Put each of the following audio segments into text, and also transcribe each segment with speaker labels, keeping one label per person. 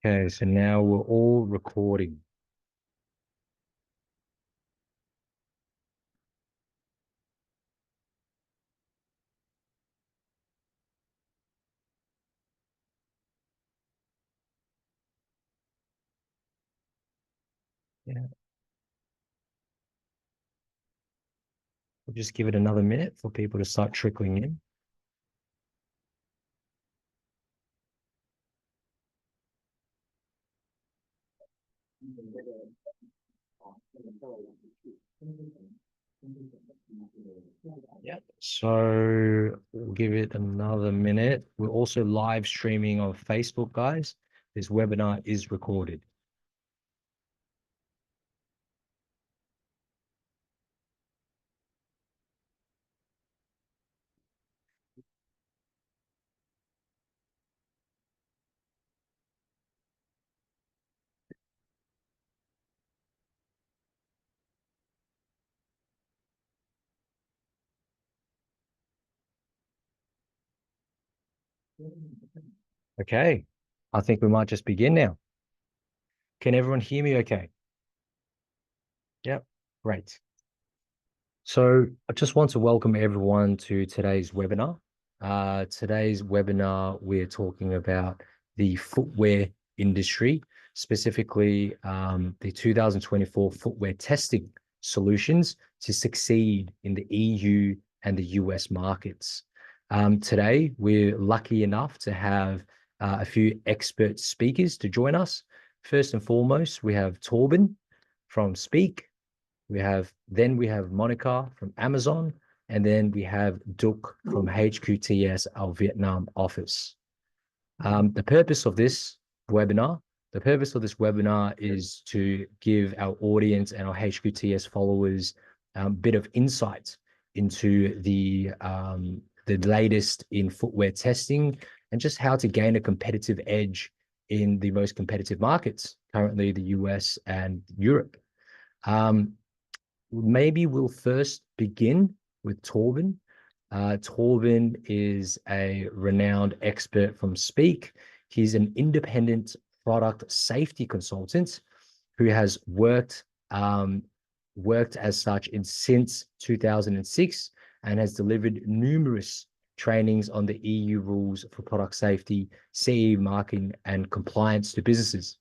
Speaker 1: Okay, so now we're all recording. Yeah, we'll just give it another minute for people to start trickling in. Yeah, so we'll give it another minute. We're also live streaming on Facebook, guys. This webinar is recorded. Okay, I think we might just begin now. Can everyone hear me okay? Yep, great. So I just want to welcome everyone to today's webinar. Today's webinar, we're talking about the footwear industry, specifically the 2024 footwear testing solutions to succeed in the EU and the US markets. Today, we're lucky enough to have a few expert speakers to join us. First and foremost, we have Torben from Speak. We have Monica from Amazon, and then we have Duc from HQTS, our Vietnam office. The purpose of this webinar, is to give our audience and our HQTS followers a bit of insight into the latest in footwear testing and just how to gain a competitive edge in the most competitive markets, currently the US and Europe. Maybe we'll first begin with Torben. Torben is a renowned expert from Speak. He's an independent product safety consultant who has worked as such since 2006 and has delivered numerous trainings on the EU rules for product safety, CE marking, and compliance to businesses.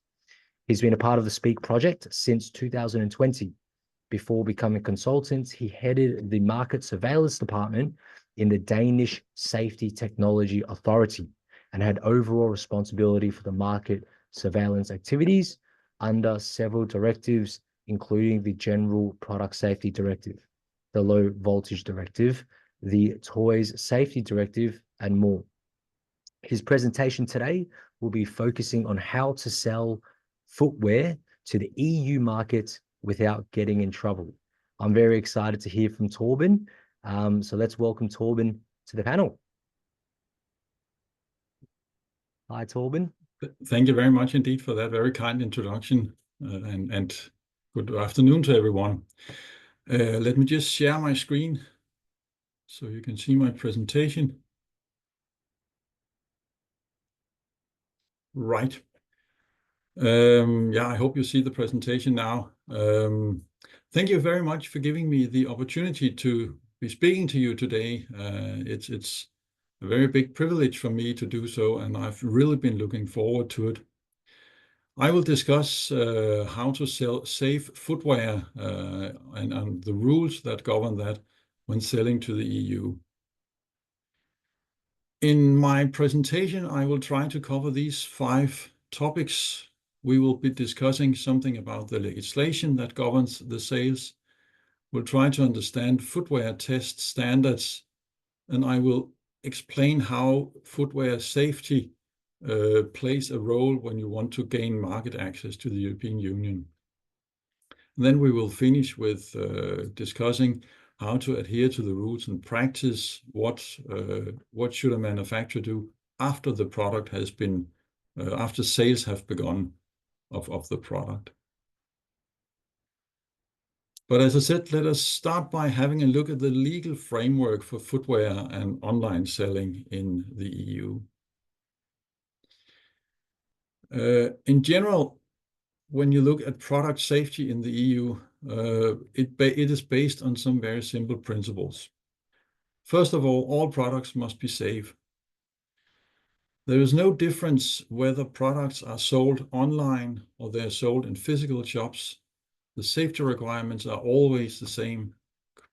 Speaker 1: He's been a part of the Speak project since 2020. Before becoming a consultant, he headed the market surveillance department in the Danish Safety Technology Authority and had overall responsibility for the market surveillance activities under several directives, including the General Product Safety Directive, the Low Voltage Directive, the Toys Safety Directive, and more. His presentation today will be focusing on how to sell footwear to the EU market without getting in trouble. I'm very excited to hear from Torben. So let's welcome Torben to the panel. Hi, Torben.
Speaker 2: Thank you very much indeed for that very kind introduction, and good afternoon to everyone. Let me just share my screen so you can see my presentation. Right. Yeah, I hope you see the presentation now. Thank you very much for giving me the opportunity to be speaking to you today. It's a very big privilege for me to do so, and I've really been looking forward to it. I will discuss how to sell safe footwear and the rules that govern that when selling to the EU. In my presentation, I will try to cover these 5 topics. We will be discussing something about the legislation that governs the sales. We'll try to understand footwear test standards, and I will explain how footwear safety plays a role when you want to gain market access to the European Union. And then we will finish with discussing how to adhere to the rules in practice. What should a manufacturer do after the product has been, after sales have begun of the product. But as I said, let us start by having a look at the legal framework for footwear and online selling in the EU. In general, when you look at product safety in the EU, it is based on some very simple principles. First of all products must be safe. There is no difference whether products are sold online or they're sold in physical shops. The safety requirements are always the same.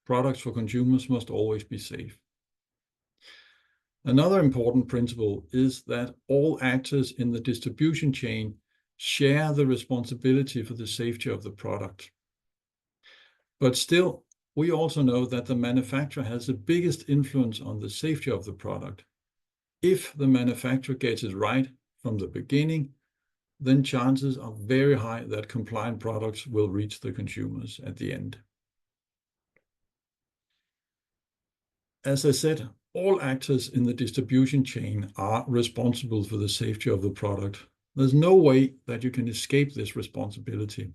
Speaker 2: Products for consumers must always be safe. Another important principle is that all actors in the distribution chain share the responsibility for the safety of the product. But still, we also know that the manufacturer has the biggest influence on the safety of the product. If the manufacturer gets it right from the beginning, then chances are very high that compliant products will reach the consumers at the end. As I said, all actors in the distribution chain are responsible for the safety of the product. There's no way that you can escape this responsibility.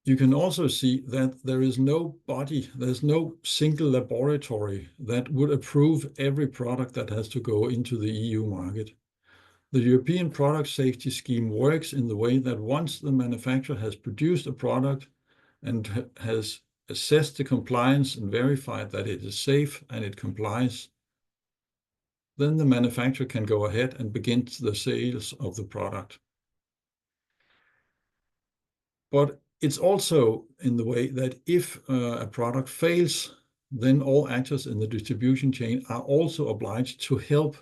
Speaker 2: You can also see that there's no single laboratory that would approve every product that has to go into the EU market. The European Product Safety Scheme works in the way that once the manufacturer has produced a product and has assessed the compliance and verified that it is safe and it complies, then the manufacturer can go ahead and begin the sales of the product. But it's also in the way that if a product fails, then all actors in the distribution chain are also obliged to help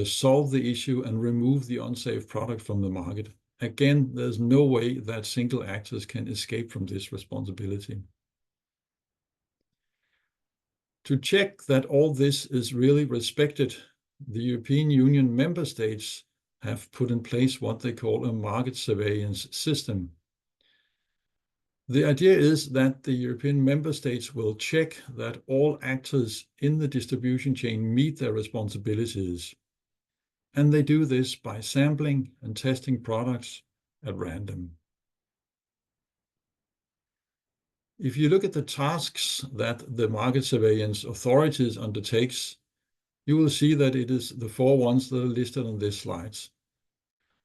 Speaker 2: solve the issue and remove the unsafe product from the market. Again, there's no way that single actors can escape from this responsibility. To check that all this is really respected, the European Union member states have put in place what they call a market surveillance system. The idea is that the European member states will check that all actors in the distribution chain meet their responsibilities. And they do this by sampling and testing products at random. If you look at the tasks that the market surveillance authorities undertakes, you will see that it is the 4 ones that are listed on this slide.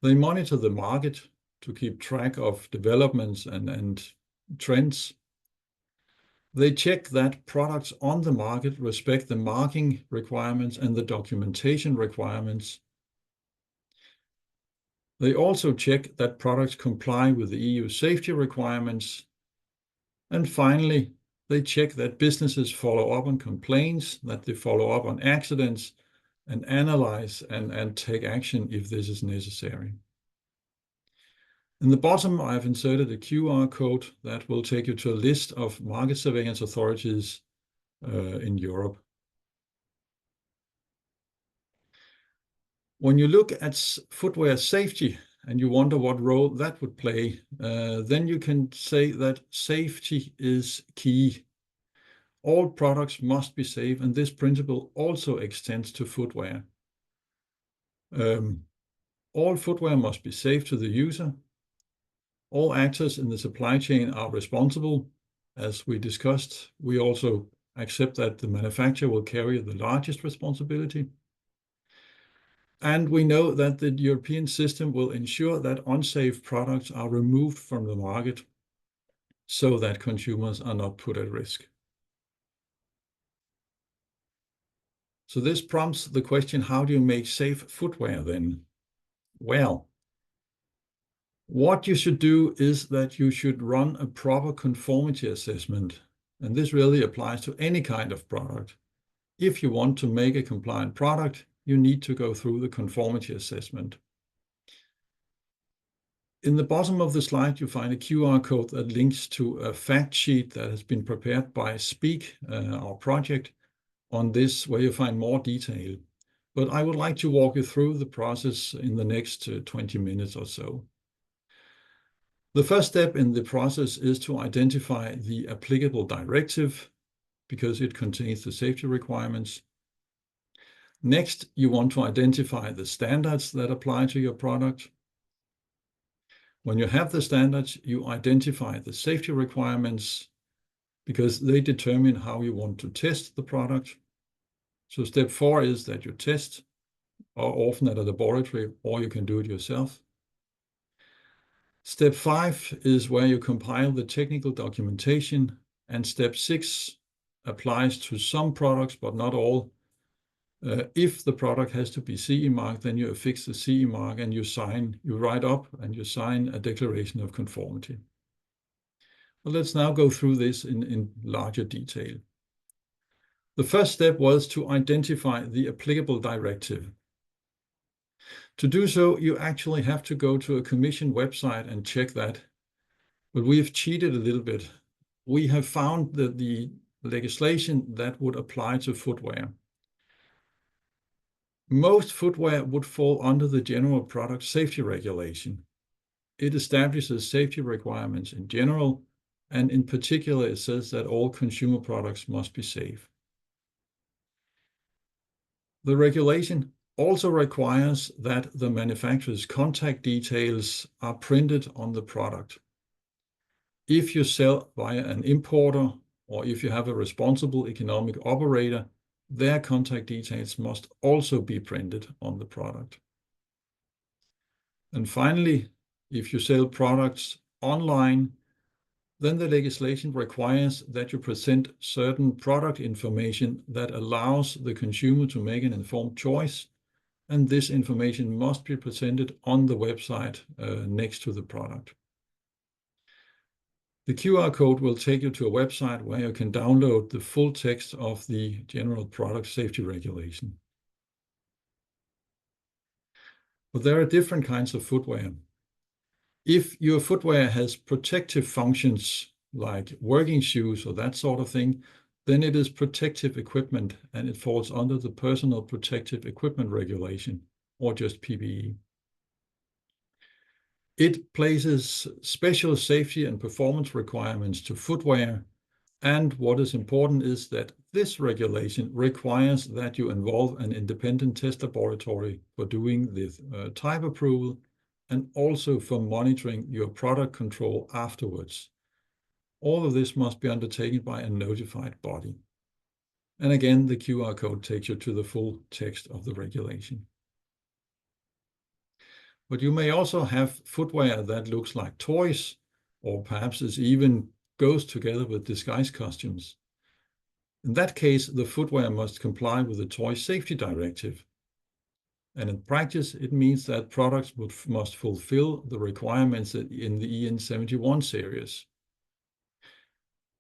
Speaker 2: They monitor the market to keep track of developments and trends. They check that products on the market respect the marking requirements and the documentation requirements. They also check that products comply with the EU safety requirements. And finally, they check that businesses follow up on complaints, that they follow up on accidents, and analyze and take action if this is necessary. In the bottom, I've inserted a QR code that will take you to a list of market surveillance authorities in Europe. When you look at footwear safety and you wonder what role that would play, then you can say that safety is key. All products must be safe, and this principle also extends to footwear. All footwear must be safe to the user. All actors in the supply chain are responsible. As we discussed, we also accept that the manufacturer will carry the largest responsibility. And we know that the European system will ensure that unsafe products are removed from the market so that consumers are not put at risk. So this prompts the question, how do you make safe footwear then? Well, what you should do is that you should run a proper conformity assessment. And this really applies to any kind of product. If you want to make a compliant product, you need to go through the conformity assessment. In the bottom of the slide, you find a QR code that links to a fact sheet that has been prepared by Speak, our project, on this, where you find more detail. But I would like to walk you through the process in the next 20 minutes or so. The first step in the process is to identify the applicable directive, because it contains the safety requirements. Next, you want to identify the standards that apply to your product. When you have the standards, you identify the safety requirements, because they determine how you want to test the product. So step 4 is that you test or often at a laboratory, or you can do it yourself. Step 5 is where you compile the technical documentation, and step 6 applies to some products, but not all. If the product has to be CE marked, then you affix the CE mark and you write up and you sign a declaration of conformity. But let's now go through this in larger detail. The first step was to identify the applicable directive. To do so, you actually have to go to a Commission website and check that. But we have cheated a little bit. We have found that the legislation that would apply to footwear. Most footwear would fall under the General Product Safety Regulation. It establishes safety requirements in general, and in particular, it says that all consumer products must be safe. The regulation also requires that the manufacturer's contact details are printed on the product. If you sell via an importer, or if you have a responsible economic operator, their contact details must also be printed on the product. And finally, if you sell products online, then the legislation requires that you present certain product information that allows the consumer to make an informed choice, and this information must be presented on the website next to the product. The QR code will take you to a website where you can download the full text of the General Product Safety Regulation. But there are different kinds of footwear. If your footwear has protective functions like working shoes or that sort of thing, then it is protective equipment and it falls under the Personal Protective Equipment Regulation, or just PPE. It places special safety and performance requirements to footwear, and what is important is that this regulation requires that you involve an independent test laboratory for doing the type approval and also for monitoring your product control afterwards. All of this must be undertaken by a notified body. And again, the QR code takes you to the full text of the regulation. But you may also have footwear that looks like toys, or perhaps it even goes together with disguise costumes. In that case, the footwear must comply with the Toy Safety Directive. And in practice, it means that products must fulfill the requirements in the EN 71 series.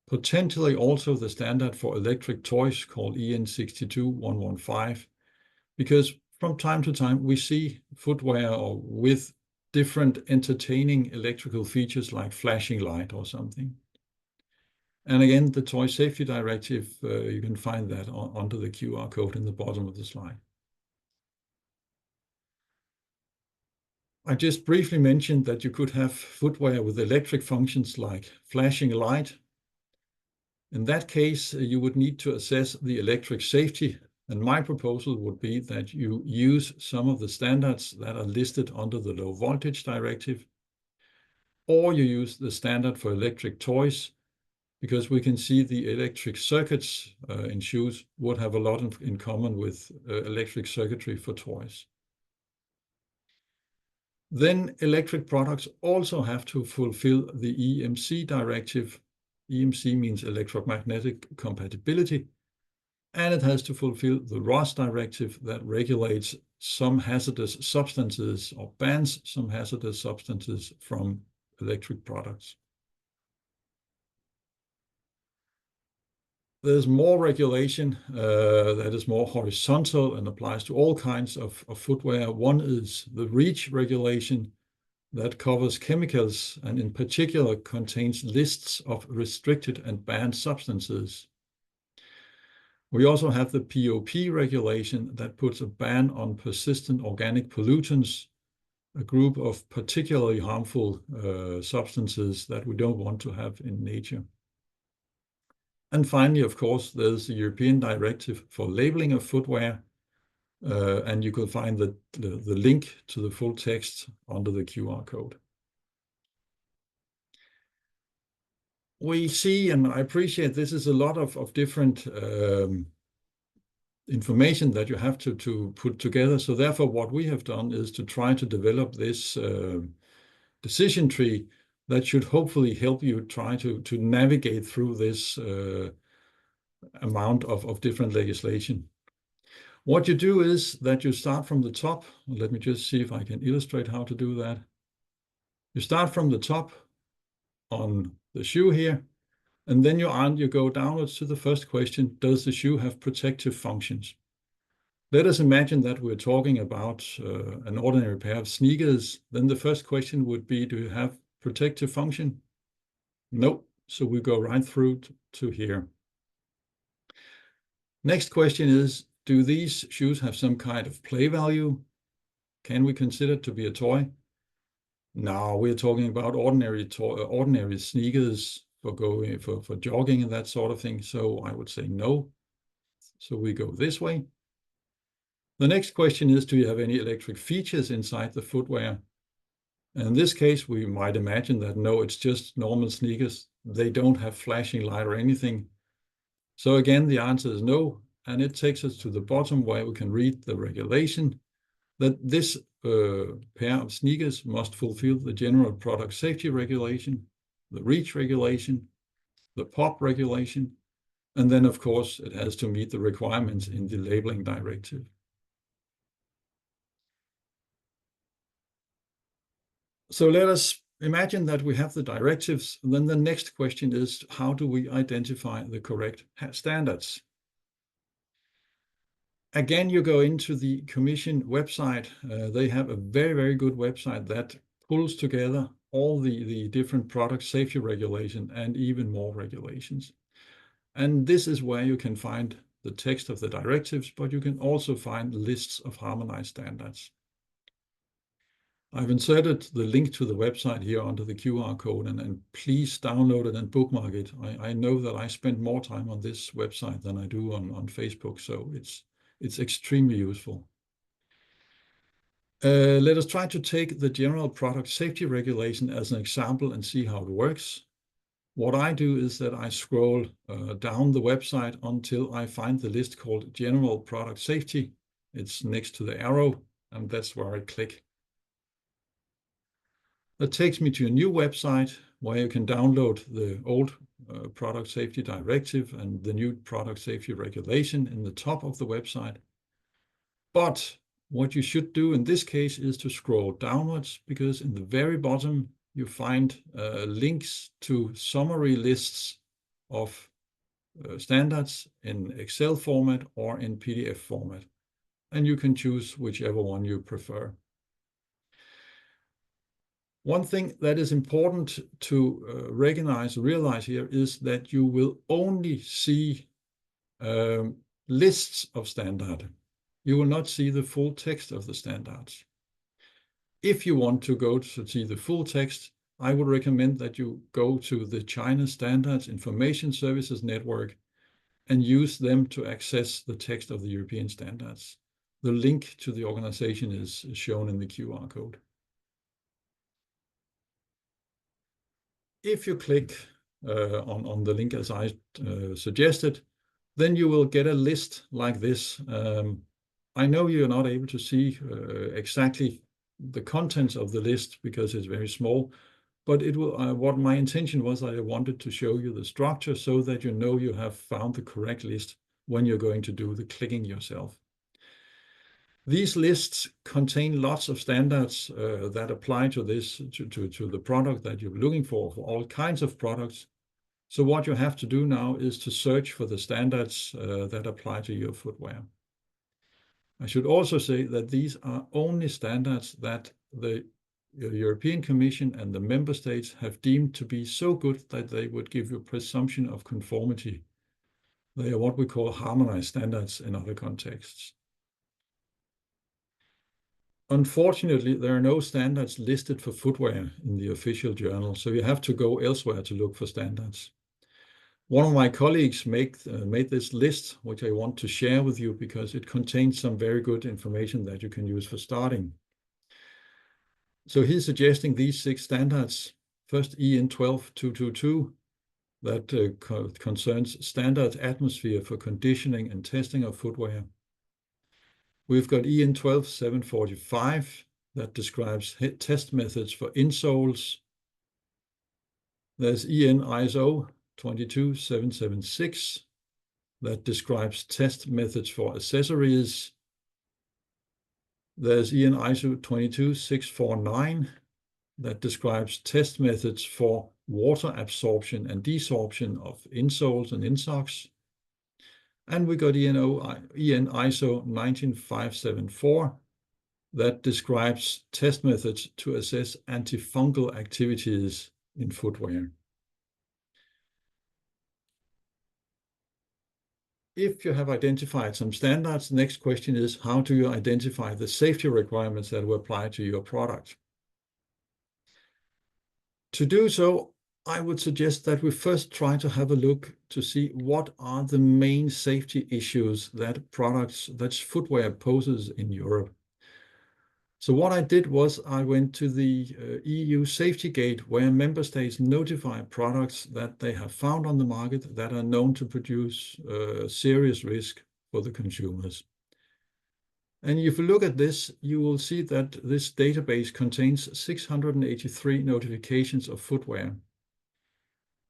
Speaker 2: Potentially also the standard for electric toys called EN 62115, because from time to time we see footwear with different entertaining electrical features like flashing light or something. And again, the Toy Safety Directive, you can find that under the QR code in the bottom of the slide. I just briefly mentioned that you could have footwear with electric functions like flashing light. In that case, you would need to assess the electric safety, and my proposal would be that you use some of the standards that are listed under the Low Voltage Directive, or you use the standard for electric toys, because we can see the electric circuits in shoes would have a lot in common with electric circuitry for toys. Then electric products also have to fulfill the EMC directive. EMC means electromagnetic compatibility, and it has to fulfill the RoHS directive that regulates some hazardous substances or bans some hazardous substances from electric products. There's more regulation that is more horizontal and applies to all kinds of footwear. One is the REACH regulation that covers chemicals and in particular contains lists of restricted and banned substances. We also have the POP regulation that puts a ban on persistent organic pollutants, a group of particularly harmful substances that we don't want to have in nature. And finally, of course, there's the European Directive for labeling of footwear, and you can find the link to the full text under the QR code. We see, and I appreciate this is a lot of different information that you have to put together. So therefore, what we have done is to try to develop this decision tree that should hopefully help you try to navigate through this amount of different legislation. What you do is that you start from the top. Let me just see if I can illustrate how to do that. You start from the top on the shoe here, and then you go downwards to the first question: does the shoe have protective functions? Let us imagine that we're talking about an ordinary pair of sneakers. Then the first question would be, do you have protective function? Nope. So we go right through to here. Next question is, do these shoes have some kind of play value? Can we consider it to be a toy? No, we're talking about ordinary sneakers for jogging and that sort of thing. So I would say no. So we go this way. The next question is, do you have any electric features inside the footwear? And in this case, we might imagine that no, it's just normal sneakers. They don't have flashing light or anything. So again, the answer is no. And it takes us to the bottom where we can read the regulation that this pair of sneakers must fulfill the general product safety regulation, the REACH regulation, the POP regulation, and then of course it has to meet the requirements in the labeling directive. So let us imagine that we have the directives. And then the next question is, how do we identify the correct standards? Again, you go into the Commission website. They have a very, very good website that pulls together all the different product safety regulation and even more regulations. And this is where you can find the text of the directives, but you can also find lists of harmonized standards. I've inserted the link to the website here under the QR code, and please download it and bookmark it. I know that I spend more time on this website than I do on Facebook, so it's extremely useful. Let us try to take the general product safety regulation as an example and see how it works. What I do is that I scroll down the website until I find the list called General Product Safety. It's next to the arrow, and that's where I click. That takes me to a new website where you can download the old Product Safety Directive and the new Product Safety Regulation in the top of the website. But what you should do in this case is to scroll downwards, because in the very bottom you find links to summary lists of standards in Excel format or in PDF format. And you can choose whichever one you prefer. One thing that is important to realize here is that you will only see lists of standard. You will not see the full text of the standards. If you want to go to see the full text, I would recommend that you go to the China Standards Information Services Network and use them to access the text of the European standards. The link to the organization is shown in the QR code. If you click on the link as I suggested, then you will get a list like this. I know you're not able to see exactly the contents of the list because it's very small, but it will. What my intention was, I wanted to show you the structure so that you know you have found the correct list when you're going to do the clicking yourself. These lists contain lots of standards that apply to this, to the product that you're looking for all kinds of products. So what you have to do now is to search for the standards that apply to your footwear. I should also say that these are only standards that the European Commission and the member states have deemed to be so good that they would give you a presumption of conformity. They are what we call harmonized standards in other contexts. Unfortunately, there are no standards listed for footwear in the official journal, so you have to go elsewhere to look for standards. One of my colleagues made this list, which I want to share with you because it contains some very good information that you can use for starting. So he's suggesting these 6 standards. First, EN 12222, that concerns standard atmosphere for conditioning and testing of footwear. We've got EN 12745 that describes test methods for insoles. There's EN ISO 22776 that describes test methods for accessories. There's EN ISO 22649 that describes test methods for water absorption and desorption of insoles and insocks. And we got EN ISO 19574 that describes test methods to assess antifungal activities in footwear. If you have identified some standards, the next question is, how do you identify the safety requirements that will apply to your product? To do so, I would suggest that we first try to have a look to see what are the main safety issues that footwear poses in Europe. So what I did was I went to the EU Safety Gate, where member states notify products that they have found on the market that are known to produce serious risk for the consumers. And if you look at this, you will see that this database contains 683 notifications of footwear.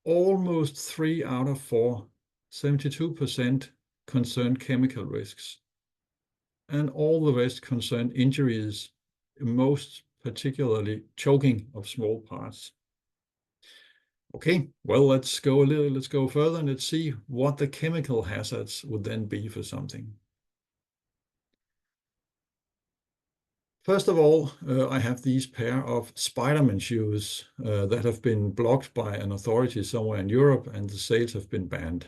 Speaker 2: Almost 3 out of 4, 72%, concern chemical risks. And all the rest concern injuries, most particularly choking of small parts. Okay, well, let's go further and let's see what the chemical hazards would then be for something. First of all, I have these pair of Spider-Man shoes that have been blocked by an authority somewhere in Europe, and the sales have been banned.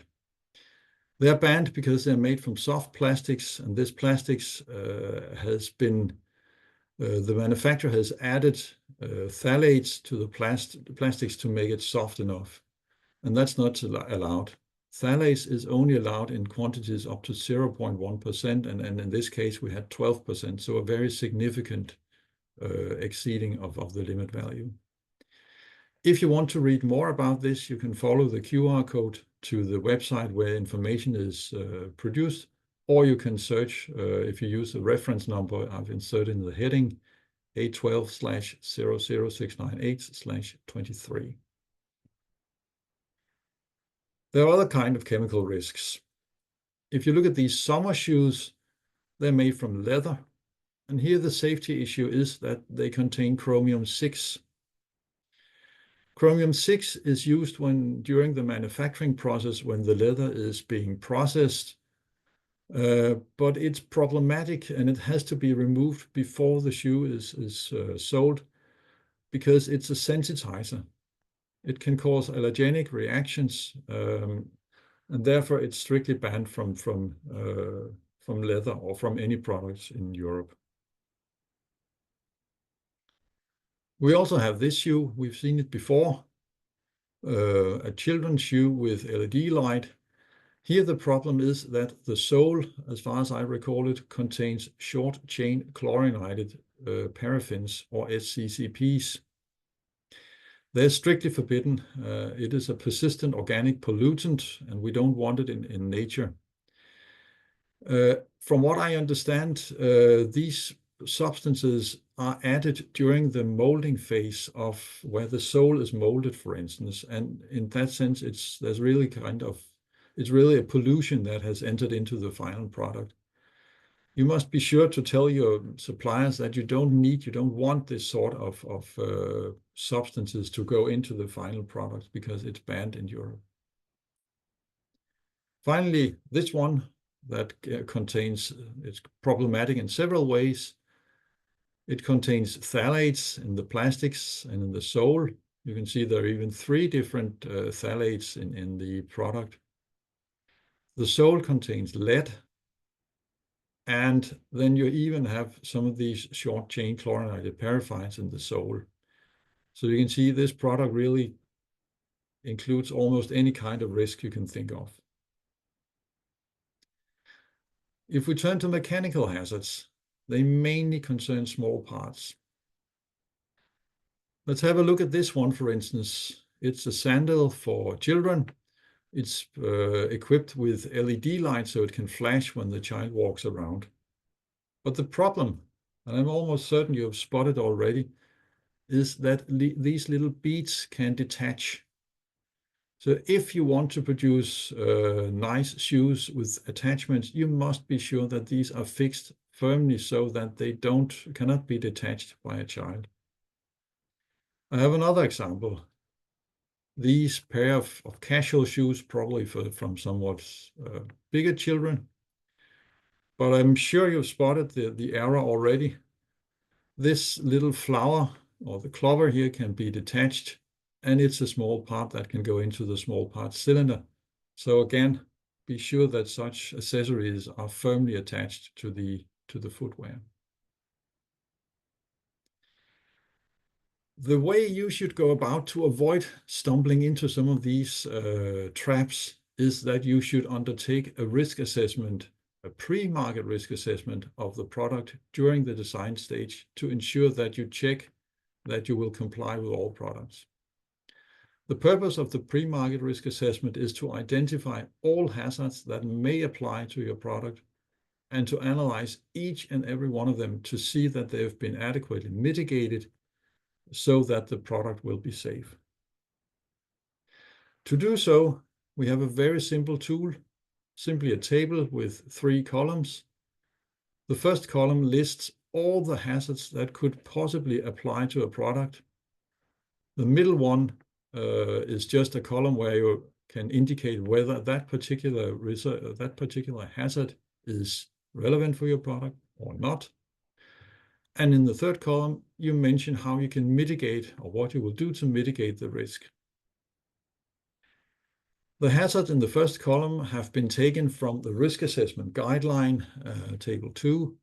Speaker 2: They're banned because they're made from soft plastics, and this plastics has been, the manufacturer has added phthalates to the plastics to make it soft enough, and that's not allowed. Phthalates is only allowed in quantities up to 0.1%, and in this case we had 12%, so a very significant exceeding of the limit value. If you want to read more about this, you can follow the QR code to the website where information is produced, or you can search, if you use the reference number I've inserted in the heading, A12/00698/23. There are other kinds of chemical risks. If you look at these summer shoes, they're made from leather. And here the safety issue is that they contain chromium-6. Chromium-6 is used during the manufacturing process when the leather is being processed, but it's problematic and it has to be removed before the shoe is sold because it's a sensitizer. It can cause allergenic reactions, and therefore it's strictly banned from leather or from any products in Europe. We also have this shoe. We've seen it before, a children's shoe with LED light. Here the problem is that the sole, as far as I recall it, contains short-chain chlorinated paraffins, or SCCPs. They're strictly forbidden. It is a persistent organic pollutant, and we don't want it in nature. From what I understand, these substances are added during the molding phase of where the sole is molded, for instance. And in that sense, it's really a pollution that has entered into the final product. You must be sure to tell your suppliers that you don't want this sort of substances to go into the final product because it's banned in Europe. Finally, this one that it's problematic in several ways. It contains phthalates in the plastics and in the sole. You can see there are even 3 different phthalates in the product. The sole contains lead. And then you even have some of these short-chain chlorinated paraffins in the sole. So you can see this product really includes almost any kind of risk you can think of. If we turn to mechanical hazards, they mainly concern small parts. Let's have a look at this one, for instance. It's a sandal for children. It's equipped with LED lights so it can flash when the child walks around. But the problem, and I'm almost certain you have spotted already, is that these little beads can detach. So if you want to produce nice shoes with attachments, you must be sure that these are fixed firmly so that they cannot be detached by a child. I have another example. These pair of casual shoes, probably from somewhat bigger children, but I'm sure you've spotted the error already. This little flower or the clover here can be detached, and it's a small part that can go into the small part cylinder. So again, be sure that such accessories are firmly attached to the footwear. The way you should go about to avoid stumbling into some of these traps is that you should undertake a risk assessment, a pre-market risk assessment of the product during the design stage to ensure that you check that you will comply with all products. The purpose of the pre-market risk assessment is to identify all hazards that may apply to your product and to analyze each and every one of them to see that they have been adequately mitigated so that the product will be safe. To do so, we have a very simple tool, simply a table with 3 columns. The first column lists all the hazards that could possibly apply to a product. The middle one is just a column where you can indicate whether that particular hazard is relevant for your product or not. And in the third column, you mention how you can mitigate or what you will do to mitigate the risk. The hazards in the first column have been taken from the risk assessment guideline, table 2.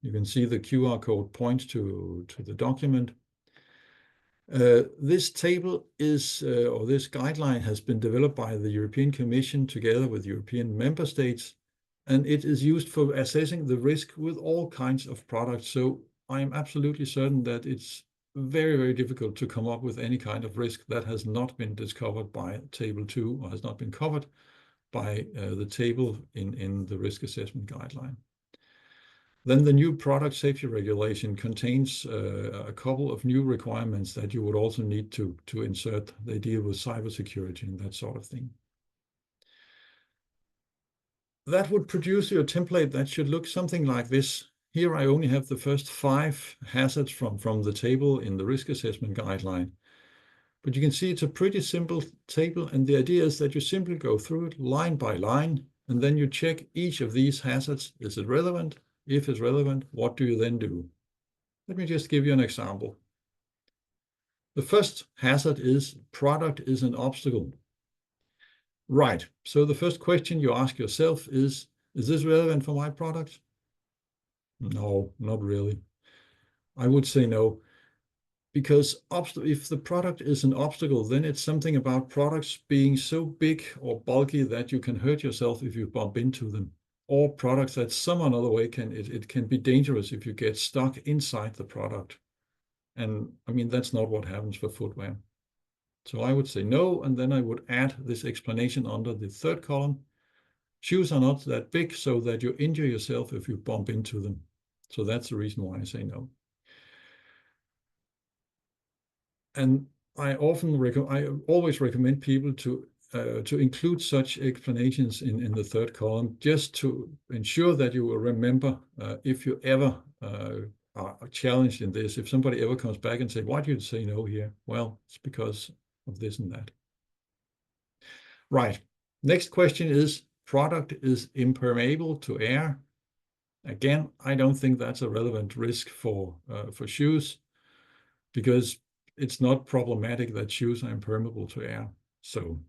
Speaker 2: You can see the QR code points to the document. This table or this guideline has been developed by the European Commission together with European member states, and it is used for assessing the risk with all kinds of products. So I am absolutely certain that it's very, very difficult to come up with any kind of risk that has not been discovered by table 2 or has not been covered by the table in the risk assessment guideline. Then the new product safety regulation contains a couple of new requirements that you would also need to insert. They deal with cybersecurity and that sort of thing. That would produce your template that should look something like this. Here I only have the first 5 hazards from the table in the risk assessment guideline. But you can see it's a pretty simple table, and the idea is that you simply go through it line by line, and then you check each of these hazards. Is it relevant? If it's relevant, what do you then do? Let me just give you an example. The first hazard is product is an obstacle. Right, so the first question you ask yourself is this relevant for my product? No, not really. I would say no, because if the product is an obstacle, then it's something about products being so big or bulky that you can hurt yourself if you bump into them, or products that some other way it can be dangerous if you get stuck inside the product. And I mean, that's not what happens for footwear. So I would say no, and then I would add this explanation under the third column. Shoes are not that big so that you injure yourself if you bump into them. So that's the reason why I say no. And I always recommend people to include such explanations in the third column, just to ensure that you will remember if you ever are challenged in this. If somebody ever comes back and say, "Why do you say no here?" Well, it's because of this and that. Right. Next question is, product is impermeable to air. Again, I don't think that's a relevant risk for shoes, because it's not problematic that shoes are impermeable to air. So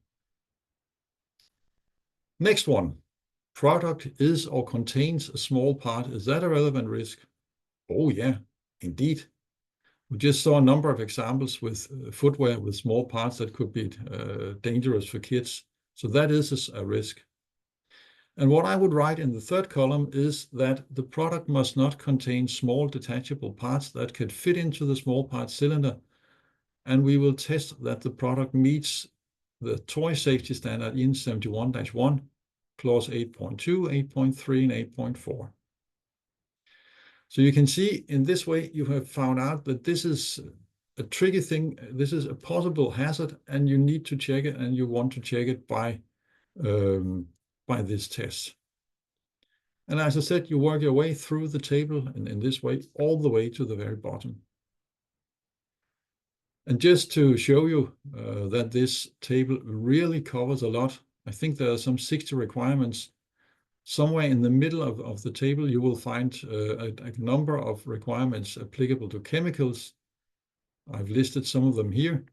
Speaker 2: next one, product is or contains a small part. Is that a relevant risk? Oh yeah, indeed. We just saw a number of examples with footwear with small parts that could be dangerous for kids. So that is a risk. And what I would write in the third column is that the product must not contain small detachable parts that could fit into the small part cylinder, and we will test that the product meets the toy safety standard in 71-1, clause 8.2, 8.3, and 8.4. So you can see in this way, you have found out that this is a tricky thing. This is a possible hazard, and you need to check it, and you want to check it by this test. And as I said, you work your way through the table, and in this way, all the way to the very bottom. And just to show you that this table really covers a lot, I think there are some 60 requirements. Somewhere in the middle of the table, you will find a number of requirements applicable to chemicals. I've listed some of them here.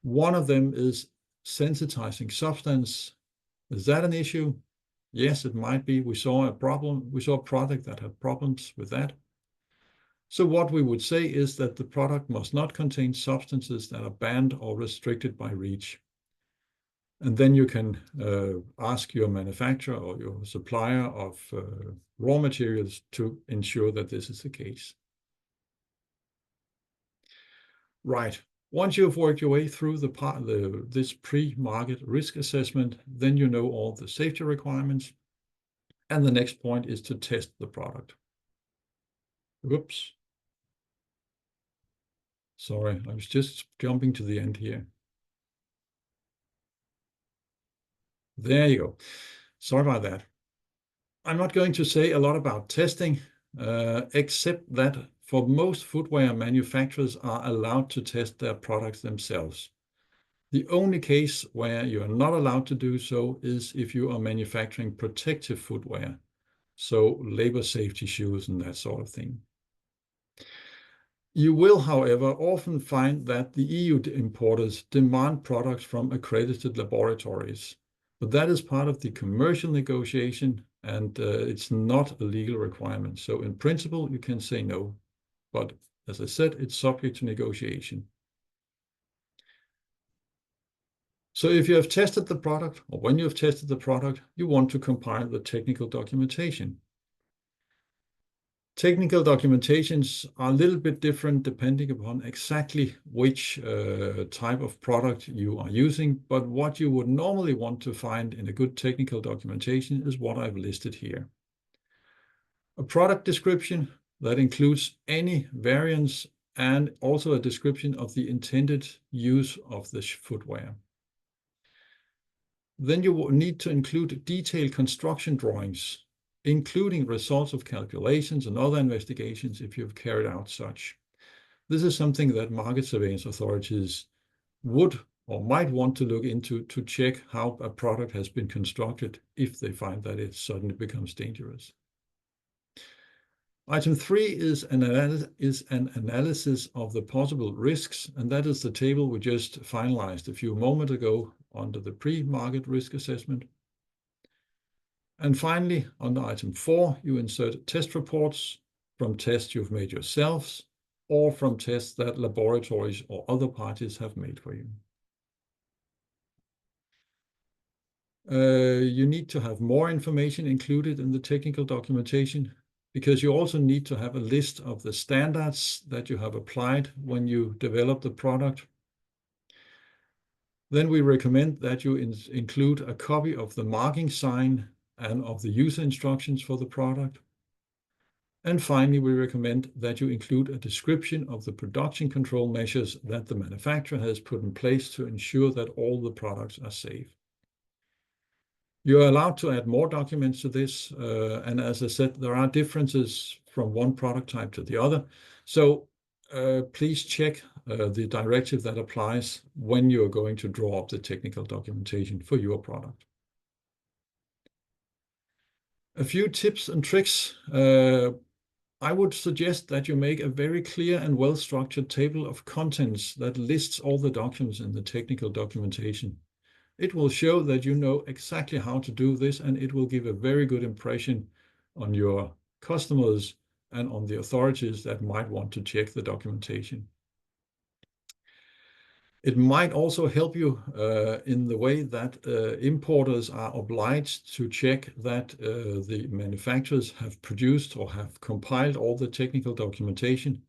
Speaker 2: One of them is sensitizing substance. Is that an issue? Yes, it might be. We saw a problem. We saw a product that had problems with that. So what we would say is that the product must not contain substances that are banned or restricted by REACH. And then you can ask your manufacturer or your supplier of raw materials to ensure that this is the case. Right. Once you've worked your way through this pre-market risk assessment, then you know all the safety requirements. And the next point is to test the product. Whoops. Sorry, I was just jumping to the end here. There you go. Sorry about that. I'm not going to say a lot about testing, except that for most footwear manufacturers are allowed to test their products themselves. The only case where you are not allowed to do so is if you are manufacturing protective footwear, so labor safety shoes and that sort of thing. You will, however, often find that the EU importers demand products from accredited laboratories, but that is part of the commercial negotiation, and it's not a legal requirement. So in principle, you can say no, but as I said, it's subject to negotiation. So if you have tested the product, or when you have tested the product, you want to compile the technical documentation. Technical documentations are a little bit different depending upon exactly which type of product you are using, but what you would normally want to find in a good technical documentation is what I've listed here. A product description that includes any variants and also a description of the intended use of the footwear. Then you will need to include detailed construction drawings, including results of calculations and other investigations if you've carried out such. This is something that market surveillance authorities would or might want to look into to check how a product has been constructed if they find that it suddenly becomes dangerous. Item 3 is an analysis of the possible risks, and that is the table we just finalized a few moments ago under the pre-market risk assessment. And finally, under item 4, you insert test reports from tests you've made yourselves or from tests that laboratories or other parties have made for you. You need to have more information included in the technical documentation, because you also need to have a list of the standards that you have applied when you develop the product. Then we recommend that you include a copy of the marking sign and of the user instructions for the product. And finally, we recommend that you include a description of the production control measures that the manufacturer has put in place to ensure that all the products are safe. You are allowed to add more documents to this, and as I said, there are differences from one product type to the other. So please check the directive that applies when you're going to draw up the technical documentation for your product. A few tips and tricks. I would suggest that you make a very clear and well-structured table of contents that lists all the documents in the technical documentation. It will show that you know exactly how to do this, and it will give a very good impression on your customers and on the authorities that might want to check the documentation. It might also help you in the way that importers are obliged to check that the manufacturers have produced or have compiled all the technical documentation.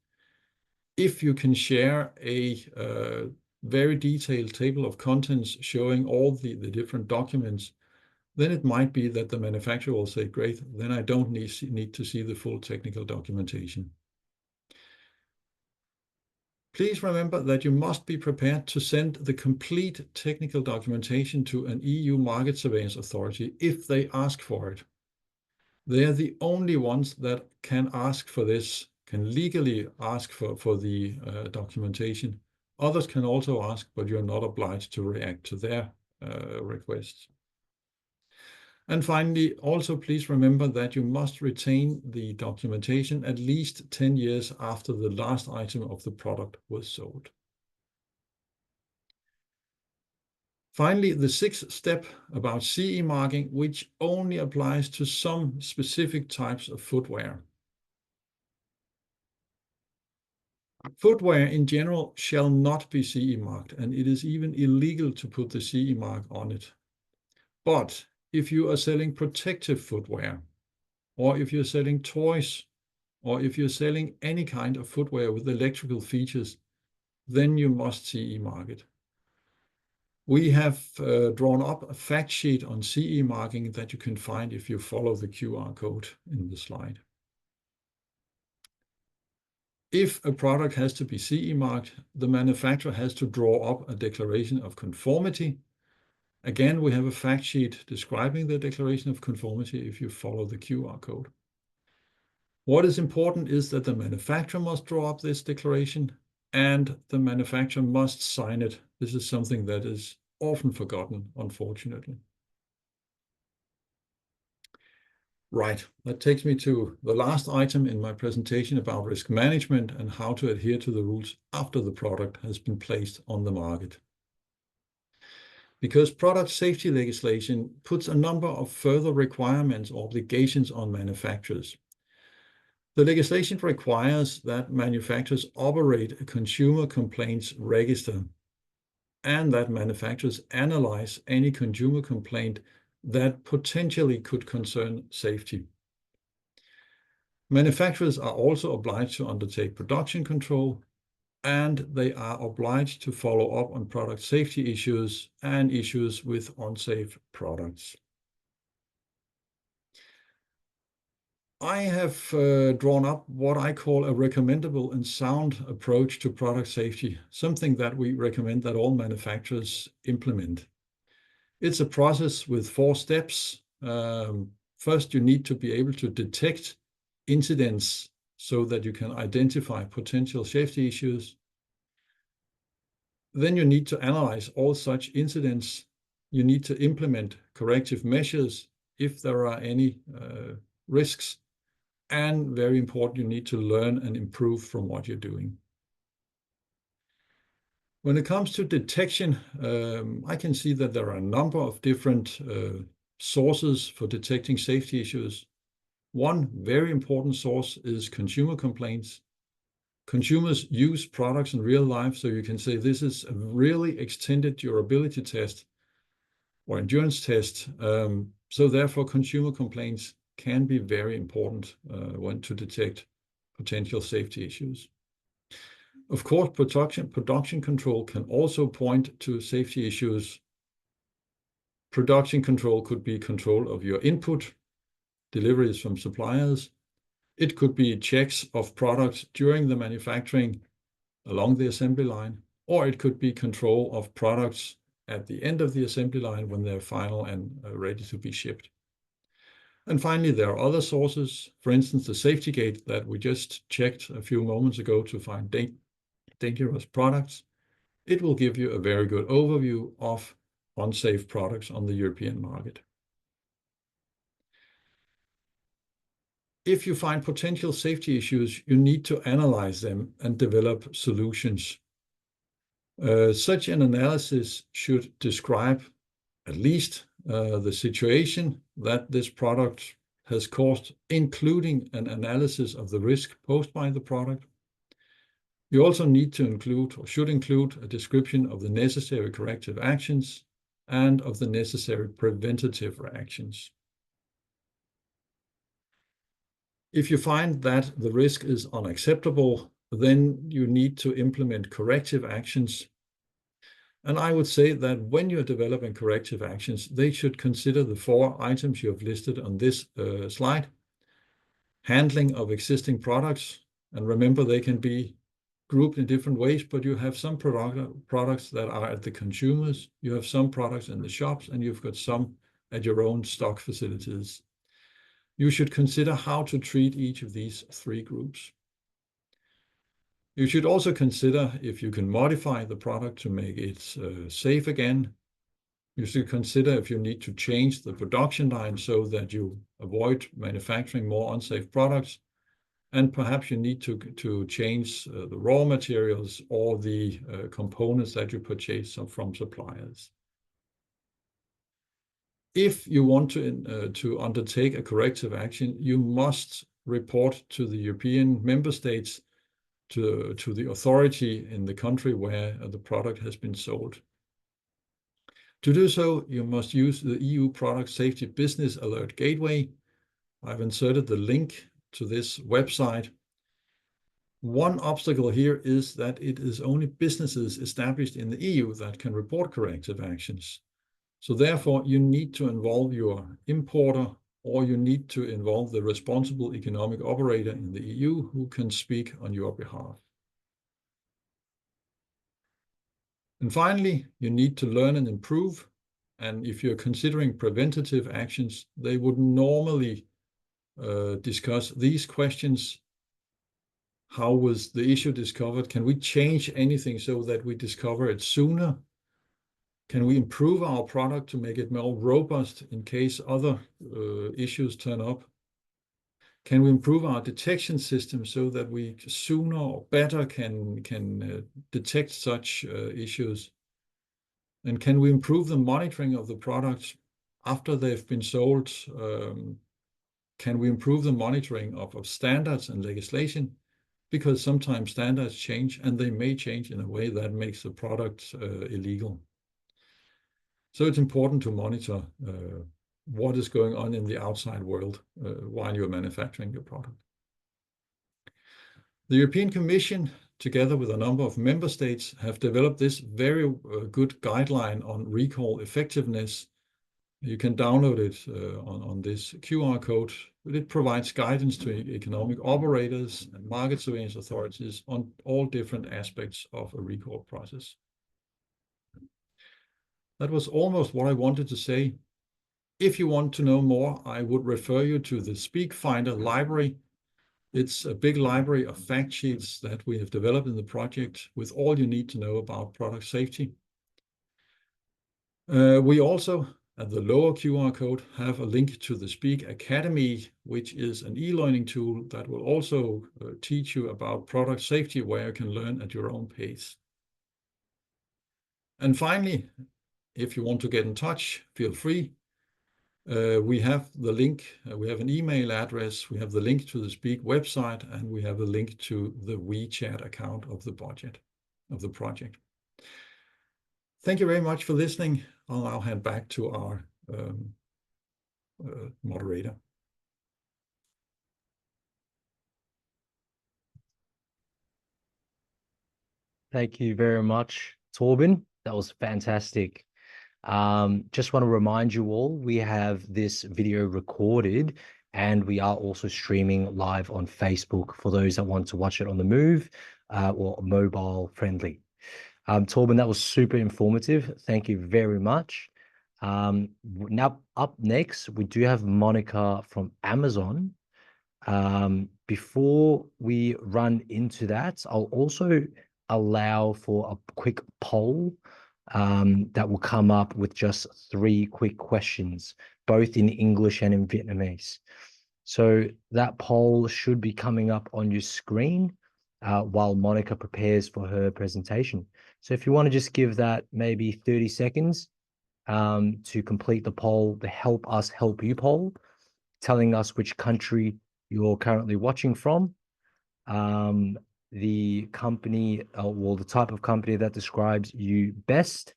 Speaker 2: If you can share a very detailed table of contents showing all the different documents, then it might be that the manufacturer will say, great, then I don't need to see the full technical documentation. Please remember that you must be prepared to send the complete technical documentation to an EU market surveillance authority if they ask for it. They are the only ones that can ask for this, can legally ask for the documentation. Others can also ask, but you're not obliged to react to their requests. And finally, also please remember that you must retain the documentation at least 10 years after the last item of the product was sold. Finally, the sixth step about CE marking, which only applies to some specific types of footwear. Footwear in general shall not be CE marked, and it is even illegal to put the CE mark on it. But if you are selling protective footwear, or if you're selling toys, or if you're selling any kind of footwear with electrical features, then you must CE mark it. We have drawn up a fact sheet on CE marking that you can find if you follow the QR code in the slide. If a product has to be CE marked, the manufacturer has to draw up a declaration of conformity. Again, we have a fact sheet describing the declaration of conformity if you follow the QR code. What is important is that the manufacturer must draw up this declaration and the manufacturer must sign it. This is something that is often forgotten, unfortunately. Right, that takes me to the last item in my presentation about risk management and how to adhere to the rules after the product has been placed on the market. Because product safety legislation puts a number of further requirements or obligations on manufacturers. The legislation requires that manufacturers operate a consumer complaints register and that manufacturers analyze any consumer complaint that potentially could concern safety. Manufacturers are also obliged to undertake production control, and they are obliged to follow up on product safety issues and issues with unsafe products. I have drawn up what I call a recommendable and sound approach to product safety, something that we recommend that all manufacturers implement. It's a process with 4 steps. First, you need to be able to detect incidents so that you can identify potential safety issues. Then you need to analyze all such incidents. You need to implement corrective measures if there are any risks. And very important, you need to learn and improve from what you're doing. When it comes to detection, I can see that there are a number of different sources for detecting safety issues. One very important source is consumer complaints. Consumers use products in real life, so you can say this is a really extended durability test or endurance test. So therefore, consumer complaints can be very important when to detect potential safety issues. Of course, production control can also point to safety issues. Production control could be control of your input, deliveries from suppliers. It could be checks of products during the manufacturing along the assembly line, or it could be control of products at the end of the assembly line when they're final and ready to be shipped. And finally, there are other sources, for instance, the safety gate that we just checked a few moments ago to find dangerous products. It will give you a very good overview of unsafe products on the European market. If you find potential safety issues, you need to analyze them and develop solutions. Such an analysis should describe at least the situation that this product has caused, including an analysis of the risk posed by the product. You also need to include, or should include, a description of the necessary corrective actions and of the necessary preventative actions. If you find that the risk is unacceptable, then you need to implement corrective actions. And I would say that when you're developing corrective actions, they should consider the 4 items you have listed on this slide. Handling of existing products, and remember they can be grouped in different ways, but you have some products that are at the consumers, you have some products in the shops, and you've got some at your own stock facilities. You should consider how to treat each of these 3 groups. You should also consider if you can modify the product to make it safe again. You should consider if you need to change the production line so that you avoid manufacturing more unsafe products. And perhaps you need to change the raw materials or the components that you purchase from suppliers. If you want to undertake a corrective action, you must report to the European member states, to the authority in the country where the product has been sold. To do so, you must use the EU Product Safety Business Alert Gateway. I've inserted the link to this website. One obstacle here is that it is only businesses established in the EU that can report corrective actions. So therefore, you need to involve your importer, or you need to involve the responsible economic operator in the EU who can speak on your behalf. And finally, you need to learn and improve. And if you're considering preventative actions, they would normally discuss these questions. How was the issue discovered? Can we change anything so that we discover it sooner? Can we improve our product to make it more robust in case other issues turn up? Can we improve our detection system so that we sooner or better can detect such issues? And can we improve the monitoring of the products after they've been sold? Can we improve the monitoring of standards and legislation? Because sometimes standards change, and they may change in a way that makes the product illegal. So it's important to monitor what is going on in the outside world while you're manufacturing your product. The European Commission, together with a number of member states, have developed this very good guideline on recall effectiveness. You can download it on this QR code. It provides guidance to economic operators and market surveillance authorities on all different aspects of a recall process. That was almost what I wanted to say. If you want to know more, I would refer you to the SpeakFinder library. It's a big library of fact sheets that we have developed in the project with all you need to know about product safety. We also, at the lower QR code, have a link to the Speak Academy, which is an e-learning tool that will also teach you about product safety, where you can learn at your own pace. And finally, if you want to get in touch, feel free. We have the link, we have an email address, we have the link to the Speak website, and we have a link to the WeChat account of the project. Thank you very much for listening. I'll now hand back to our moderator.
Speaker 1: Thank you very much, Torben. That was fantastic. Just want to remind you all, we have this video recorded and we are also streaming live on Facebook for those that want to watch it on the move or mobile friendly. Torben, that was super informative. Thank you very much. Now up next, we do have Monica from Amazon. Before we run into that, I'll also allow for a quick poll that will come up with just 3 quick questions, both in English and in Vietnamese. So that poll should be coming up on your screen while Monica prepares for her presentation. So if you want to just give that maybe 30 seconds to complete the poll, the Help Us Help You poll, telling us which country you're currently watching from, the company or the type of company that describes you best,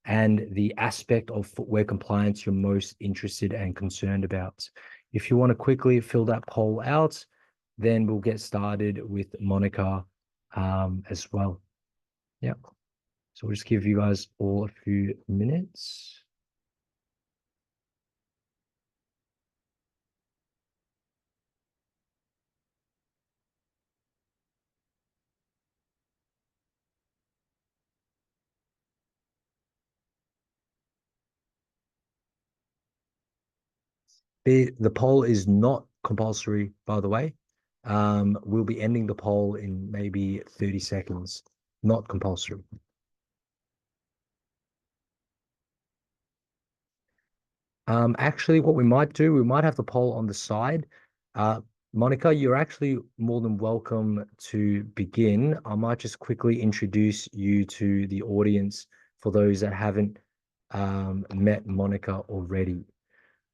Speaker 1: and the aspect of footwear compliance you're most interested and concerned about. If you want to quickly fill that poll out, then we'll get started with Monica as well. Yeah. So we'll just give you guys all a few minutes. The poll is not compulsory, by the way. We'll be ending the poll in maybe 30 seconds. Not compulsory. Actually, what we might do, we might have the poll on the side. Monica, you're actually more than welcome to begin. I might just quickly introduce you to the audience for those that haven't met Monica already.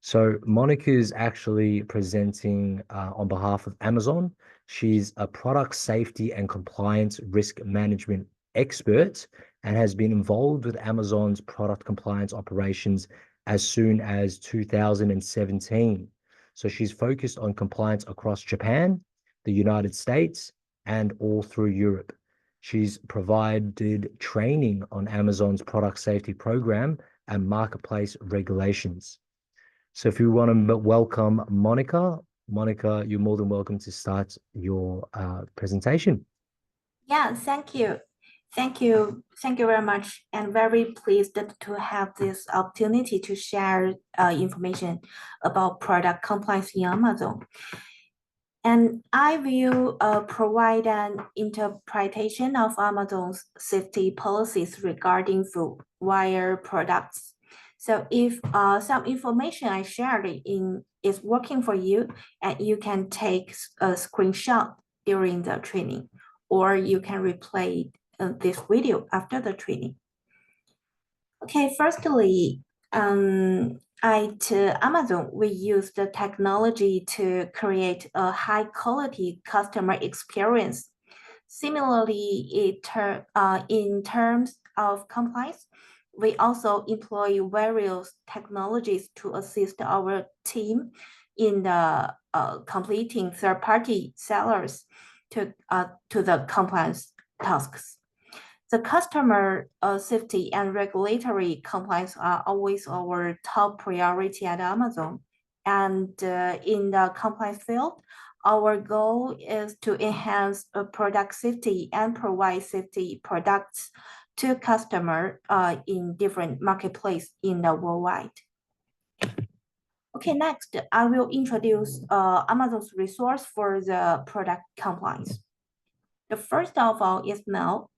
Speaker 1: So Monica is actually presenting on behalf of Amazon. She's a product safety and compliance risk management expert and has been involved with Amazon's product compliance operations as soon as 2017. So she's focused on compliance across Japan, the United States, and all through Europe. She's provided training on Amazon's product safety program and marketplace regulations. So if you want to welcome Monica, Monica, you're more than welcome to start your presentation.
Speaker 3: Yeah, thank you. Thank you. Thank you very much. And very pleased to have this opportunity to share information about product compliance in Amazon. And I will provide an interpretation of Amazon's safety policies regarding footwear products. So if some information I shared is working for you, and you can take a screenshot during the training, or you can replay this video after the training. Okay, firstly, at Amazon, we use the technology to create a high quality customer experience. Similarly, in terms of compliance, we also employ various technologies to assist our team in the completing third-party sellers to the compliance tasks. The customer safety and regulatory compliance are always our top priority at Amazon. And in the compliance field, our goal is to enhance product safety and provide safety products to customers in different marketplaces in the worldwide. Okay, next, I will introduce Amazon's resource for the product compliance. The first of all is now.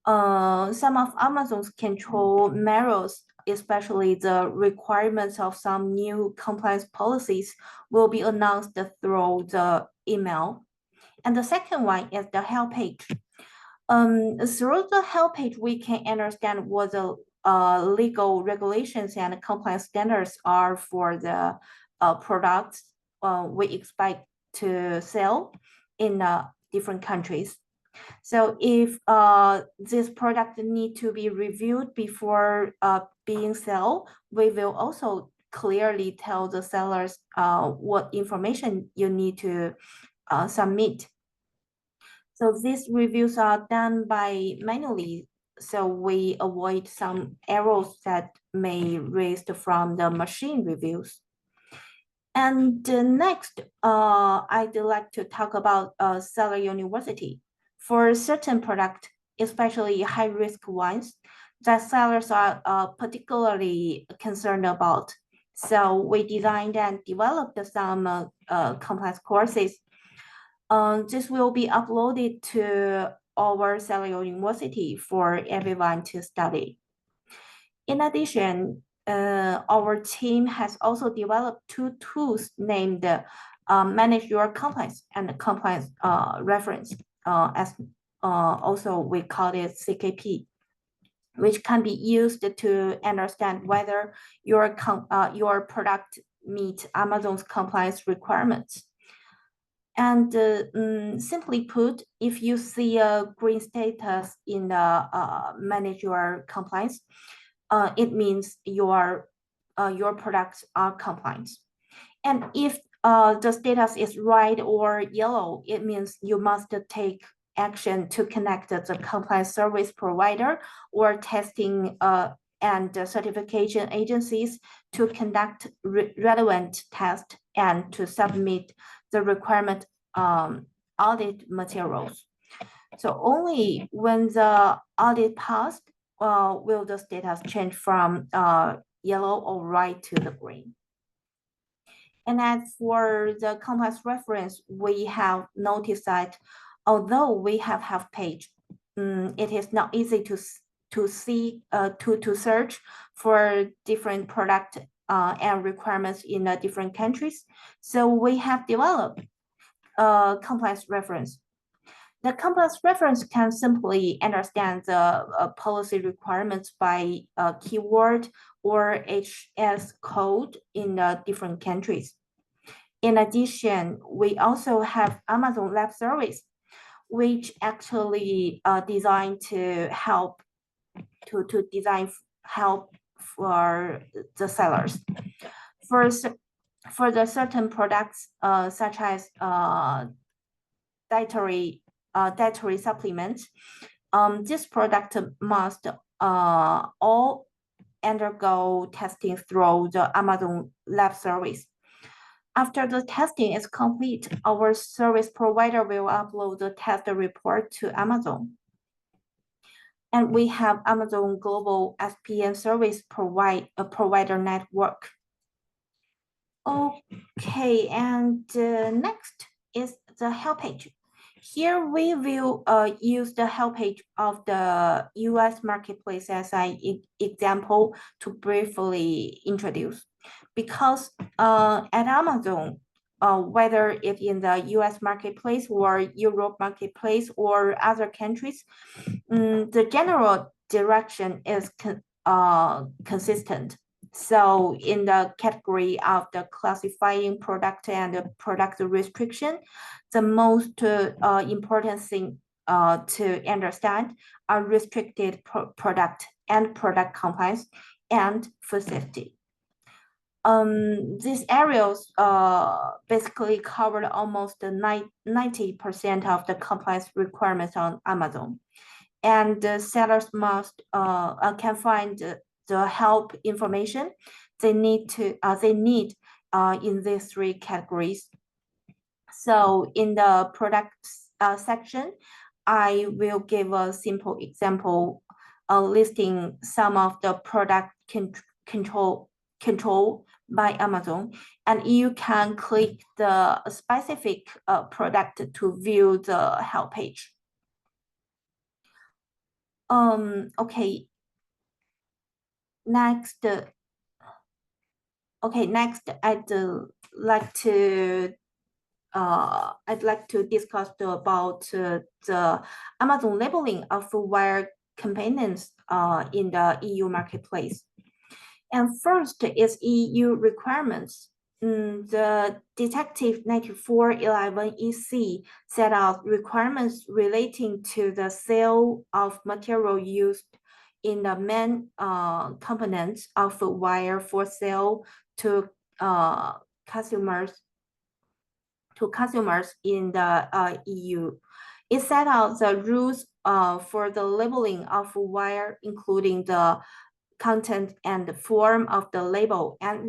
Speaker 3: Some of Amazon's control measures, especially the requirements of some new compliance policies, will be announced through the email. And the second one is the help page. Through the help page, we can understand what the legal regulations and compliance standards are for the products we expect to sell in different countries. So if this product need to be reviewed before being sold, we will also clearly tell the sellers what information you need to submit. So these reviews are done by manually, so we avoid some errors that may raised from the machine reviews. And next, I'd like to talk about seller university. For certain products, especially high-risk ones, that sellers are particularly concerned about. So we designed and developed some compliance courses. This will be uploaded to our seller university for everyone to study. In addition, our team has also developed two tools named Manage Your Compliance and Compliance Reference. As also we call it CKP, which can be used to understand whether your product meets Amazon's compliance requirements. And simply put, if you see a green status in the Manage Your Compliance, it means your products are compliant. And if the status is red or yellow, it means you must take action to connect the compliance service provider or testing and certification agencies to conduct relevant tests and to submit the requirement audit materials. So only when the audit passed will the status change from yellow or white to the green. And as for the compliance reference, we have noticed that although we have half page, it is not easy to see to search for different product and requirements in different countries. So we have developed a compliance reference. The compliance reference can simply understand the policy requirements by keyword or HS code in different countries. In addition, we also have Amazon Lab Service, which actually designed to help help for the sellers. For the certain products such as dietary supplements, this product must all undergo testing through the Amazon Lab Service. After the testing is complete, our service provider will upload the test report to Amazon. And we have Amazon Global SPN Service Provider Network. Okay, and next is the help page. Here we will use the help page of the US marketplace as an example to briefly introduce. Because at Amazon, whether it's in the US marketplace or Europe marketplace or other countries, the general direction is consistent. So in the category of the classifying product and the product restriction, the most important thing to understand are restricted product and product compliance and food safety. These areas basically covered almost 90% of the compliance requirements on Amazon. And the sellers must can find the help information they need in these three categories. So in the products section, I will give a simple example listing some of the product control by Amazon, and you can click the specific product to view the help page. Okay. Next, I'd like to discuss about the Amazon labeling of footwear components in the EU marketplace. And first is EU requirements. The Directive 94/11 EC set out requirements relating to the sale of material used in the main components of footwear for sale to consumers in the EU. It set out the rules for the labeling of footwear, including the content and the form of the label and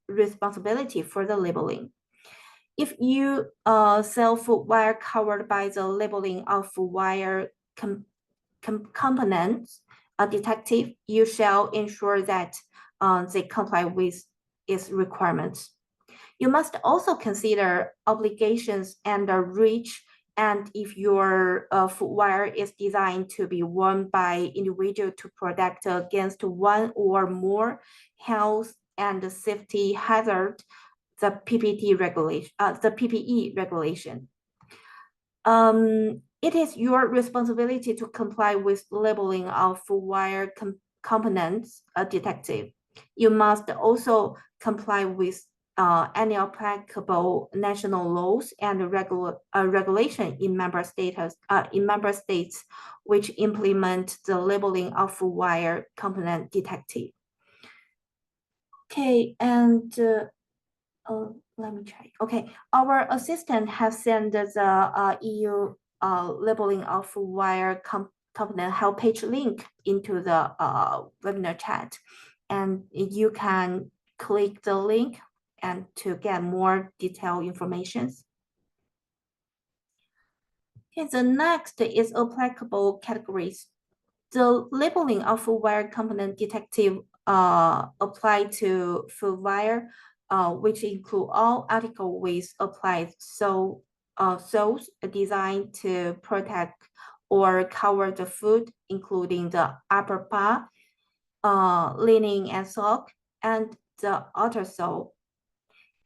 Speaker 3: responsibility for the labeling. If you sell footwear covered by the labeling of footwear components, a detective, you shall ensure that they comply with its requirements. You must also consider obligations and the reach, and if your footwear is designed to be worn by individual to protect against one or more health and safety hazard, the PPE regulation. It is your responsibility to comply with labeling of footwear components, detective. You must also comply with any applicable national laws and regulation in member states which implement the labeling of footwear component detective. Okay, and let me try. Okay, our assistant has sent the EU labeling of footwear component help page link into the webinar chat, and you can click the link and to get more detailed information. Okay, the next is applicable categories. The labeling of footwear component detective apply to footwear, which include all article with applied soles designed to protect or cover the foot, including the upper part, lining and sock, and the outer sole.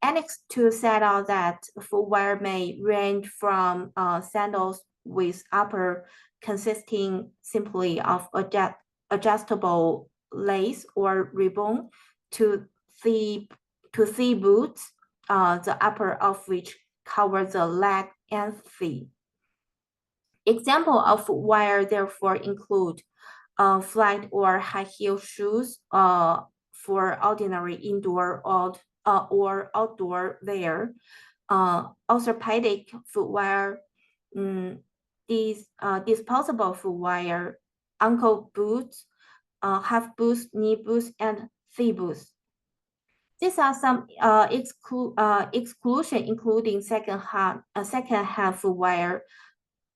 Speaker 3: Annex 2 set out that footwear may range from sandals with upper consisting simply of adjustable lace or ribbon to thigh boots, the upper of which covers the leg and thigh. Example of footwear therefore include flat or high heel shoes for ordinary indoor or outdoor wear, orthopedic footwear, disposable footwear, ankle boots, half boots, knee boots, and thigh boots. These are some exclusion, including second-hand footwear,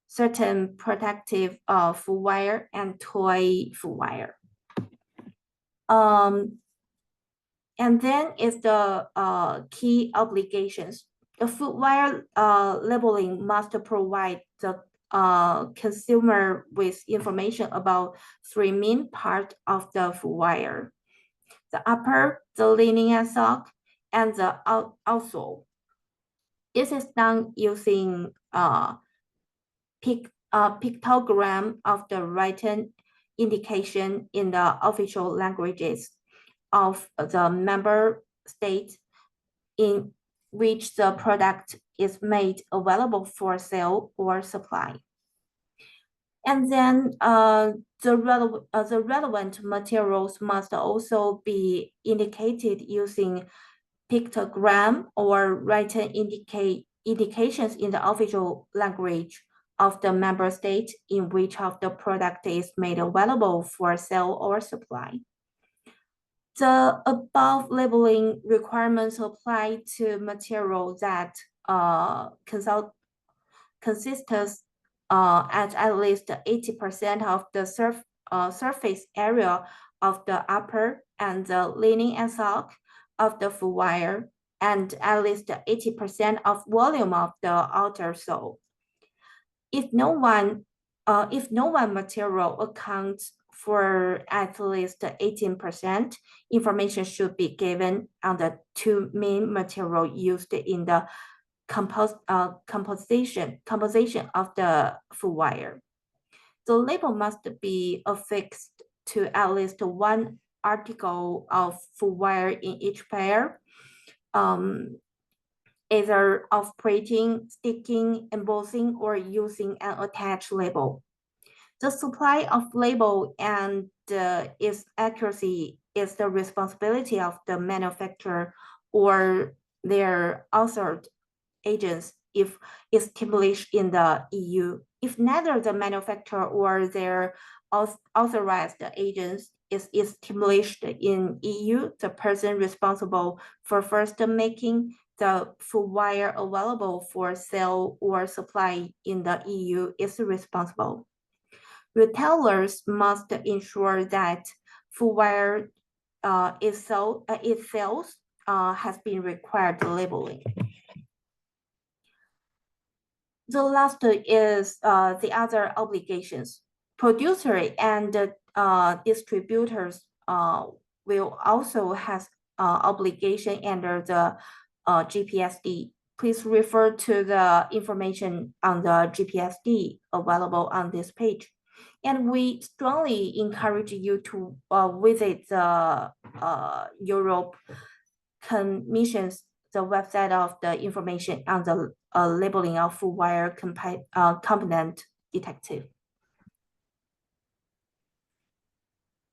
Speaker 3: certain protective footwear, and toy footwear. And then is the key obligations. The footwear labeling must provide the consumer with information about three main parts of the footwear: the upper, the lining and sock, and the outsole. This is done using pictogram of the written indication in the official languages of the member state in which the product is made available for sale or supply. And then the relevant materials must also be indicated using pictogram or written indications in the official language of the member state in which of the product is made available for sale or supply. The above labeling requirements apply to material that consists at least 80% of the surface area of the upper and the lining and sock of the footwear, and at least 80% of volume of the outer sole. If no one material accounts for at least 18%, information should be given on the two main material used in the composition of the footwear. The label must be affixed to at least one article of footwear in each pair, either of printing, sticking, embossing, or using an attached label. The supply of label and its accuracy is the responsibility of the manufacturer or their authorized agents if established in the EU. If neither the manufacturer or their authorized agents is established in EU, the person responsible for first making the footwear available for sale or supply in the EU is responsible. Retailers must ensure that footwear itself has been required labeling. The last is the other obligations. Producers and distributors will also have obligation under the GPSD. Please refer to the information on the GPSD available on this page. And we strongly encourage you to visit the Europe Commission's the website of the information on the labeling of footwear component detective.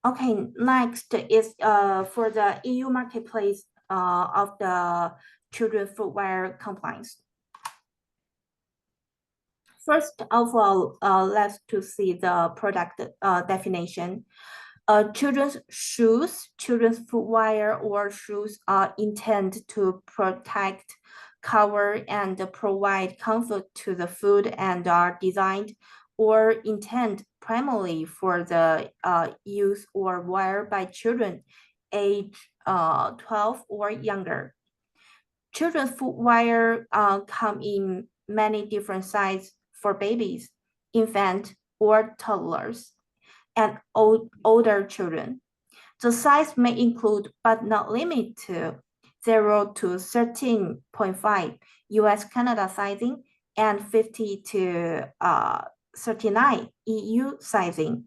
Speaker 3: Okay, next is for the EU marketplace of the children footwear compliance. First of all, let's to see the product definition. Children's shoes, children's footwear or shoes are intended to protect, cover, and provide comfort to the foot and are designed or intended primarily for the use or wear by children age 12 or younger. Children's footwear come in many different sizes for babies, infant, or toddlers, and older children. The size may include, but not limited to, 0 to 13.5 US Canada sizing and 50 to 39 EU sizing.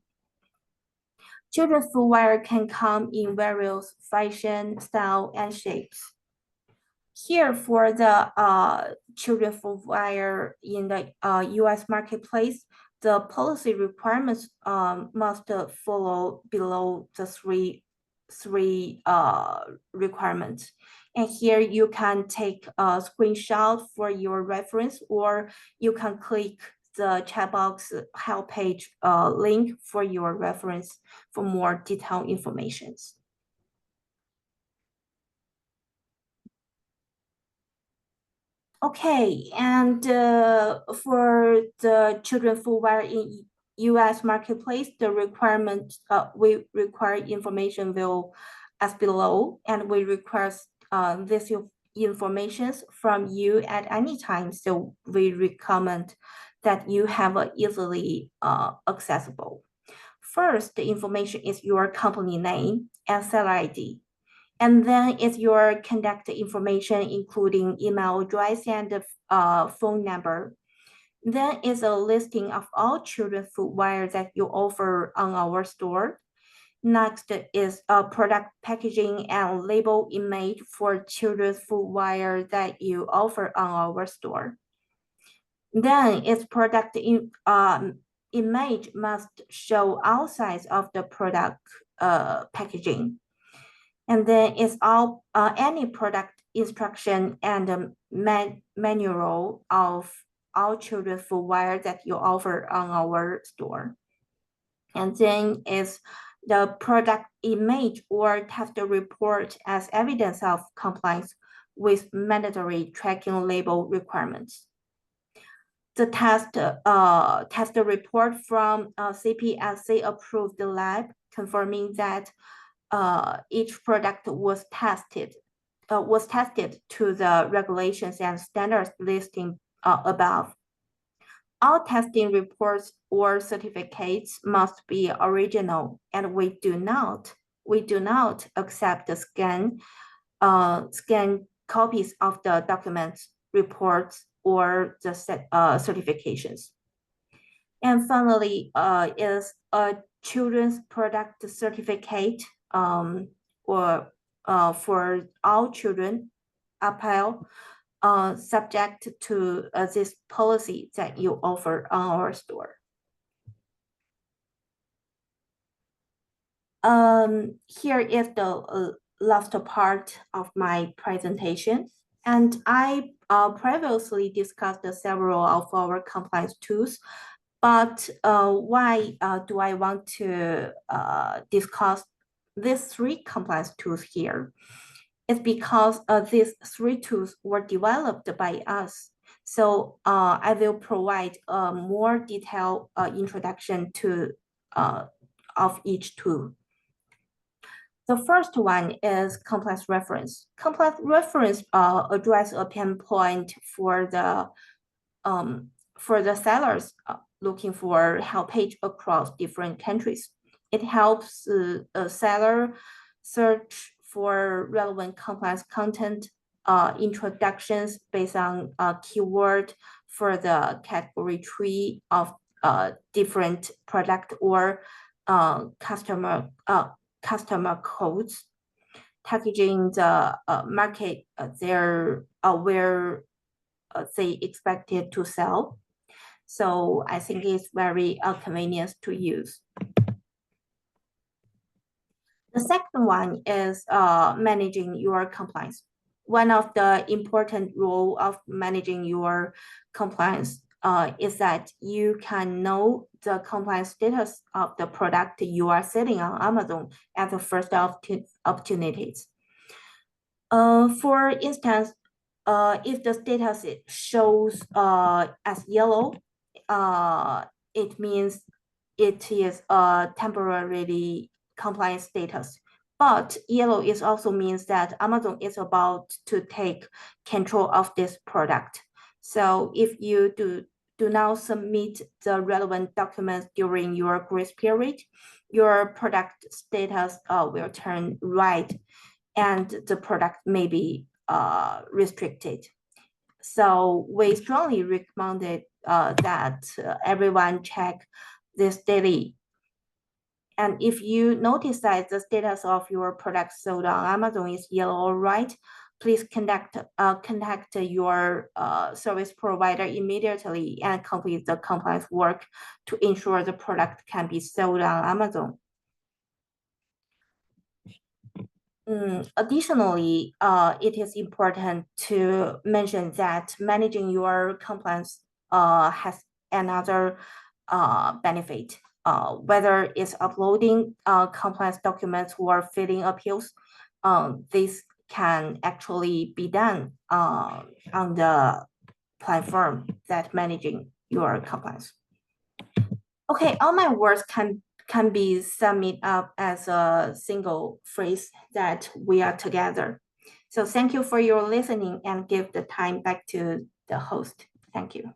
Speaker 3: Children's footwear can come in various fashion, style, and shapes. Here for the children's footwear in the US marketplace, the policy requirements must follow below the three requirements. And here you can take a screenshot for your reference, or you can click the chat box help page link for your reference for more detailed information. Okay, and for the children footwear in US marketplace, the requirement, we require information will as below, and we request this information from you at any time. So we recommend that you have a easily accessible. First, the information is your company name and seller ID. And then it's your contact information, including email address and phone number. Then is a listing of all children's footwear that you offer on our store. Next is a product packaging and label image for children's footwear that you offer on our store. Then its product image must show outside of the product packaging. And then it's all any product instruction and manual of all children's footwear that you offer on our store. And then is the product image or test report as evidence of compliance with mandatory tracking label requirements. The test report from CPSC approved lab confirming that each product was tested to the regulations and standards listing above. All testing reports or certificates must be original, and we do not accept the scan copies of the documents, reports, or the certifications. And finally, is a children's product certificate or for all children apparel subject to this policy that you offer on our store. Here is the last part of my presentation. And I previously discussed several of our compliance tools, but why do I want to discuss these 3 compliance tools here? It's because these 3 tools were developed by us. So I will provide a more detailed introduction to of each tool. The first one is compliance reference. Compliance reference address a pain point for the sellers looking for help page across different countries. It helps a seller search for relevant compliance content, introductions based on keyword for the category tree of different product or customer codes, packaging the market where they expected to sell. So I think it's very convenient to use. The second one is managing your compliance. One of the important role of managing your compliance is that you can know the compliance status of the product you are selling on Amazon at the first opportunities. For instance, if the status shows as yellow, it means it is a temporarily compliant status. But yellow is also means that Amazon is about to take control of this product. So if you do not submit the relevant documents during your grace period, your product status will turn red and the product may be restricted. So we strongly recommended that everyone check this daily. And if you notice that the status of your product sold on Amazon is yellow or red, please contact your service provider immediately and complete the compliance work to ensure the product can be sold on Amazon. Additionally, it is important to mention that managing your compliance has another benefit. Whether it's uploading compliance documents or filing appeals, this can actually be done on the platform that managing your compliance. Okay, all my words can be summed up as a single phrase that we are together. So thank you for your listening and give the time back to the host. Thank you.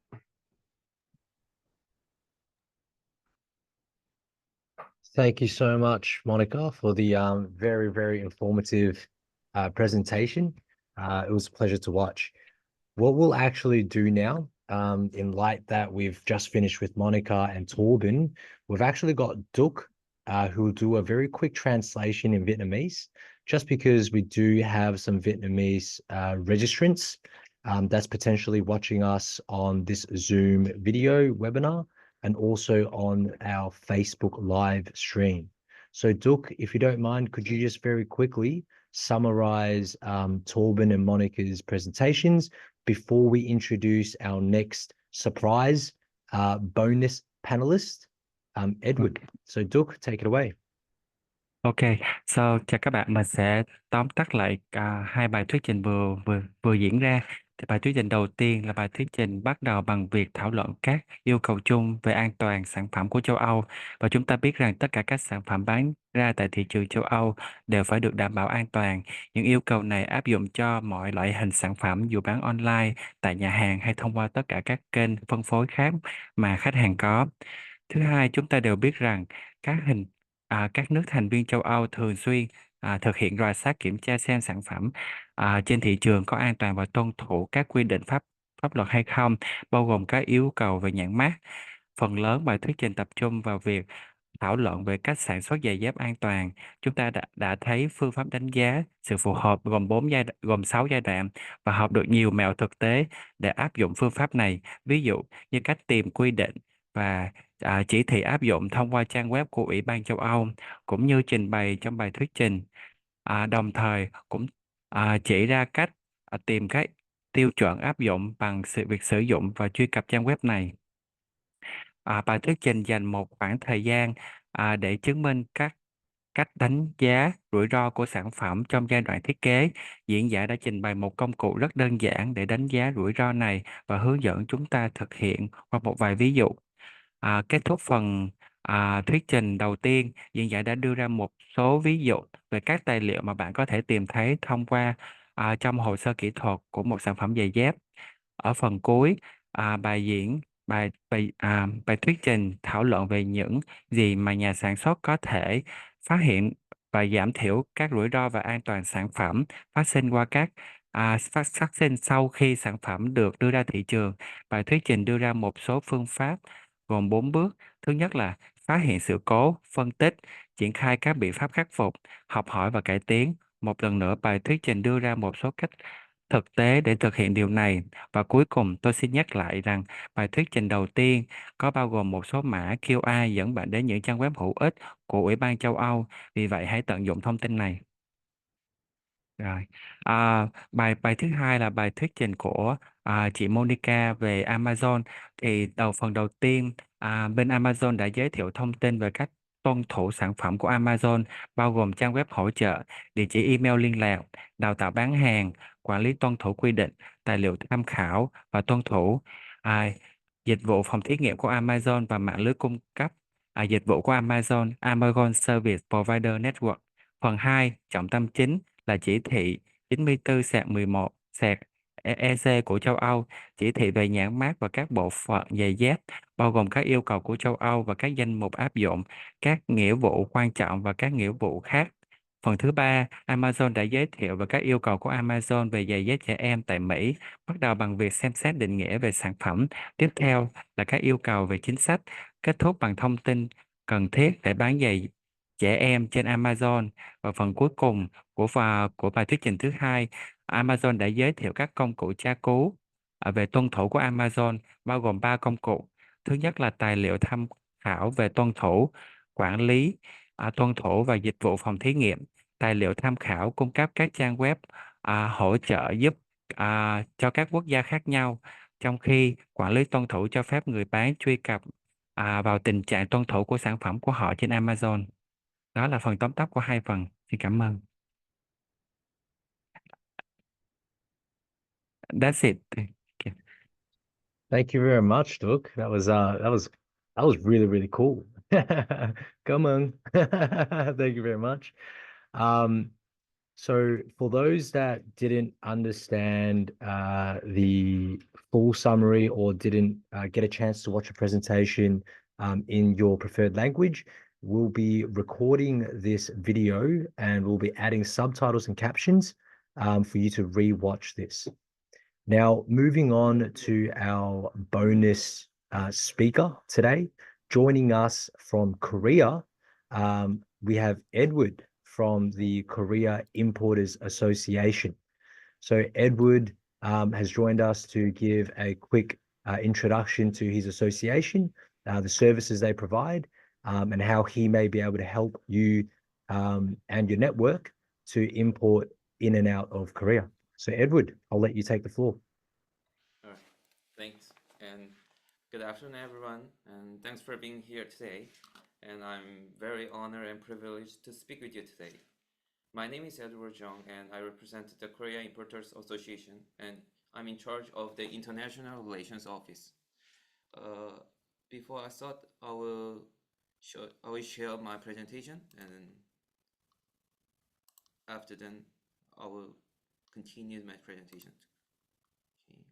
Speaker 1: Thank you so much, Monica, for the very, very informative presentation. It was a pleasure to watch. What we'll actually do now, in light that we've just finished with Monica and Torben, we've actually got Duc, who will do a very quick translation in Vietnamese, just because we do have some Vietnamese registrants that's potentially watching us on this Zoom video webinar and also on our Facebook live stream. So Duc, if you don't mind, could you just very quickly summarize Torben and Monica's presentations before we introduce our next surprise bonus panelist, Edward. So Duc, take it away.
Speaker 4: Ok, chào các bạn, mình sẽ tóm tắt lại hai bài thuyết trình vừa diễn ra. Thì bài thuyết trình đầu tiên là bài thuyết trình bắt đầu bằng việc thảo luận các yêu cầu chung về an toàn sản phẩm của châu Âu. Và chúng ta biết rằng tất cả các sản phẩm bán ra tại thị trường châu Âu đều phải được đảm bảo an toàn. Những yêu cầu này áp dụng cho mọi loại hình sản phẩm dù bán online, tại nhà hàng hay thông qua tất cả các kênh phân phối khác mà khách hàng có. Thứ hai, chúng ta đều biết rằng các nước thành viên châu Âu thường xuyên thực hiện rà soát kiểm tra xem sản phẩm trên thị trường có an toàn và tuân thủ các quy định pháp luật hay không, bao gồm các yêu cầu về nhãn mác. Phần lớn bài thuyết trình tập trung vào việc thảo luận về cách sản xuất giày dép an toàn. Chúng ta đã thấy phương pháp đánh giá sự phù hợp gồm 6 giai đoạn và học được nhiều mẹo thực tế để áp dụng phương pháp này, ví dụ như cách tìm quy định và chỉ thị áp dụng thông qua trang web của Ủy ban châu Âu, cũng như trình bày trong bài thuyết trình. Đồng thời cũng chỉ ra cách tìm các tiêu chuẩn áp dụng bằng việc sử dụng và truy cập trang web này. Bài thuyết trình dành một khoảng thời gian để chứng minh các cách đánh giá rủi ro của sản phẩm trong giai đoạn thiết kế. Diễn giả đã trình bày một công cụ rất đơn giản để đánh giá rủi ro này và hướng dẫn chúng ta thực hiện qua một vài ví dụ. Kết thúc phần thuyết trình đầu tiên, diễn giả đã đưa ra một số ví dụ về các tài liệu mà bạn có thể tìm thấy thông qua trong hồ sơ kỹ thuật của một sản phẩm giày dép. Ở phần cuối, bài thuyết trình thảo luận về những gì mà nhà sản xuất có thể phát hiện và giảm thiểu các rủi ro và an toàn sản phẩm phát sinh sau khi sản phẩm được đưa ra thị trường. Bài thuyết trình đưa ra một số phương pháp gồm 4 bước. Thứ nhất là phát hiện sự cố, phân tích, triển khai các biện pháp khắc phục, học hỏi và cải tiến. Một lần nữa, bài thuyết trình đưa ra một số cách thực tế để thực hiện điều này. Và cuối cùng, tôi xin nhắc lại rằng bài thuyết trình đầu tiên có bao gồm một số mã QR dẫn bạn đến những trang web hữu ích của Ủy ban châu Âu. Vì vậy, hãy tận dụng thông tin này. Rồi, bài thứ hai là bài thuyết trình của chị Monica về Amazon. Thì phần đầu tiên, bên Amazon đã giới thiệu thông tin về cách tuân thủ sản phẩm của Amazon, bao gồm trang web hỗ trợ, địa chỉ email liên lạc, đào tạo bán hàng, quản lý tuân thủ quy định, tài liệu tham khảo và tuân thủ, dịch vụ phòng thí nghiệm của Amazon và mạng lưới cung cấp dịch vụ của Amazon, Amazon Service Provider Network. Phần 2, trọng tâm chính là chỉ thị 94/11/EC của châu Âu, chỉ thị về nhãn mác và các bộ phận giày dép, bao gồm các yêu cầu của châu Âu và các danh mục áp dụng, các nghĩa vụ quan trọng và các nghĩa vụ khác. Phần thứ 3, Amazon đã giới thiệu về các yêu cầu của Amazon về giày dép trẻ em tại Mỹ, bắt đầu bằng việc xem xét định nghĩa về sản phẩm. Tiếp theo là các yêu cầu về chính sách, kết thúc bằng thông tin cần thiết để bán giày trẻ em trên Amazon. Và phần cuối cùng của bài thuyết trình thứ hai, Amazon đã giới thiệu các công cụ tra cứu về tuân thủ của Amazon, bao gồm 3 công cụ. Thứ nhất là tài liệu tham khảo về tuân thủ, quản lý tuân thủ và dịch vụ phòng thí nghiệm. Tài liệu tham khảo cung cấp các trang web hỗ trợ giúp cho các quốc gia khác nhau, trong khi quản lý tuân thủ cho phép người bán truy cập vào tình trạng tuân thủ của sản phẩm của họ trên Amazon. Đó là phần tóm tắt của hai phần. Xin cảm ơn. That's it.
Speaker 1: Thank you very much, Duc. That was really, really cool. Come on. Thank you very much. So for those that didn't understand the full summary or didn't get a chance to watch a presentation in your preferred language, we'll be recording this video and we'll be adding subtitles and captions for you to re-watch this. Now, moving on to our bonus speaker today, joining us from Korea, we have Edward from the Korea Importers Association. So Edward has joined us to give a quick introduction to his association, the services they provide, and how he may be able to help you and your network to import in and out of Korea. So Edward, I'll let you take the floor.
Speaker 5: All right, thanks. And good afternoon, everyone. And thanks for being here today. And I'm very honored and privileged to speak with you today. My name is Edward Jung, and I represent the Korea Importers Association, and I'm in charge of the International Relations Office. Before I start, I will share my presentation, and after then, I will continue my presentation. Okay.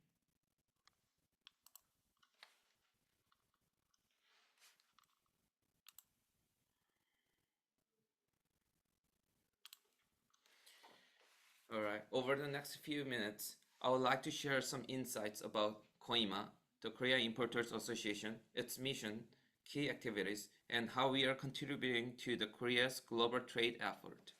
Speaker 5: All right, over the next few minutes, I would like to share some insights about KOIMA, the Korea Importers Association, its mission, key activities, and how we are contributing to the Korea's global trade effort.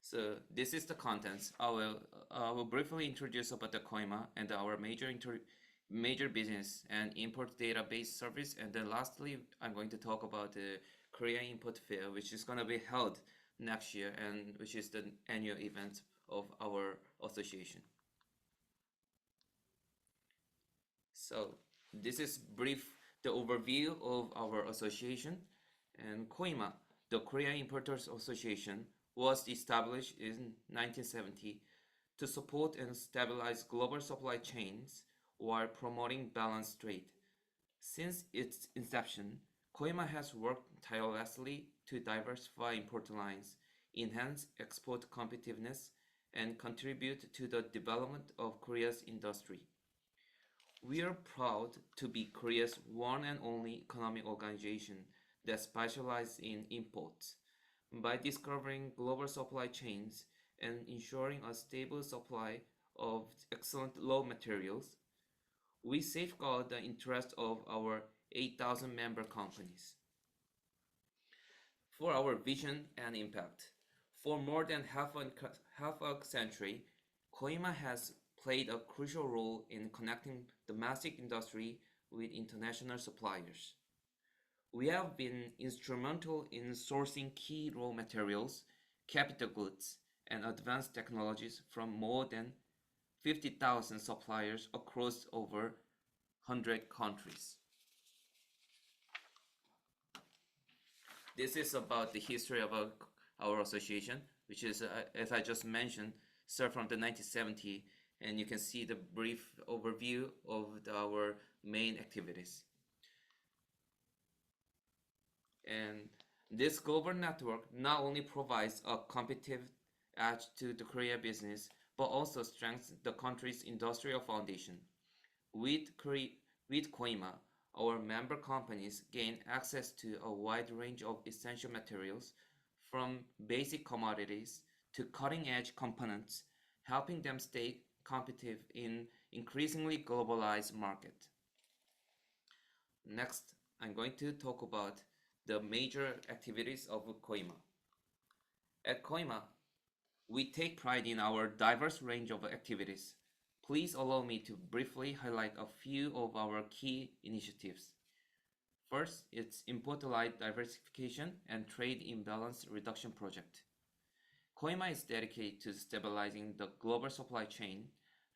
Speaker 5: So this is the contents. I will briefly introduce about the KOIMA and our major business and import database service, and then lastly, I'm going to talk about the Korea Import Fair, which is going to be held next year, and which is the annual event of our association. So this is the overview of our association. And KOIMA, the Korea Importers Association, was established in 1970 to support and stabilize global supply chains while promoting balanced trade. Since its inception, KOIMA has worked tirelessly to diversify import lines, enhance export competitiveness, and contribute to the development of Korea's industry. We are proud to be Korea's one and only economic organization that specializes in imports. By discovering global supply chains and ensuring a stable supply of excellent raw materials, we safeguard the interests of our 8,000 member companies. For our vision and impact, for more than half a century, KOIMA has played a crucial role in connecting domestic industry with international suppliers. We have been instrumental in sourcing key raw materials, capital goods, and advanced technologies from more than 50,000 suppliers across over 100 countries. This is about the history of our association, which is, as I just mentioned, start from the 1970, and you can see the brief overview of our main activities. And this global network not only provides a competitive edge to the Korea business, but also strengthens the country's industrial foundation. With Koima, our member companies gain access to a wide range of essential materials, from basic commodities to cutting-edge components, helping them stay competitive in increasingly globalized market. Next, I'm going to talk about the major activities of Koima. At Koima, we take pride in our diverse range of activities. Please allow me to briefly highlight a few of our key initiatives. First, it's import-allied diversification and trade imbalance reduction project. Koima is dedicated to stabilizing the global supply chain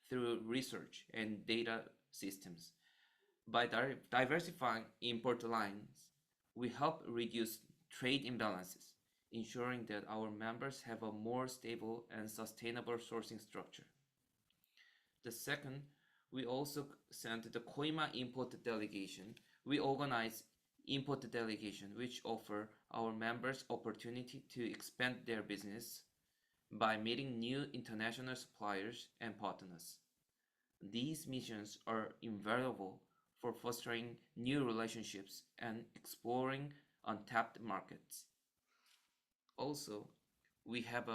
Speaker 5: through research and data systems. By diversifying import lines, we help reduce trade imbalances, ensuring that our members have a more stable and sustainable sourcing structure. The second, we also sent the Koima Import Delegation. We organize import delegation, which offer our members opportunity to expand their business by meeting new international suppliers and partners. These missions are invaluable for fostering new relationships and exploring untapped markets. Also, we have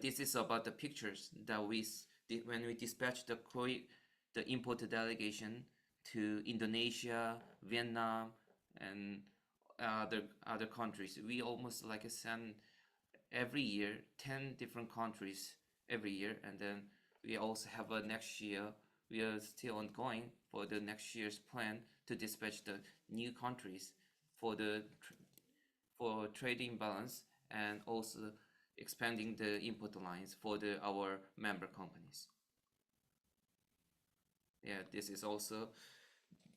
Speaker 5: this is about the pictures that we when we dispatched the import delegation to Indonesia, Vietnam, and other countries. We almost like send every year 10 different countries every year, and then we also have a next year. We are still ongoing for the next year's plan to dispatch the new countries for the for trade imbalance and also expanding the import lines for our member companies. Yeah, this is also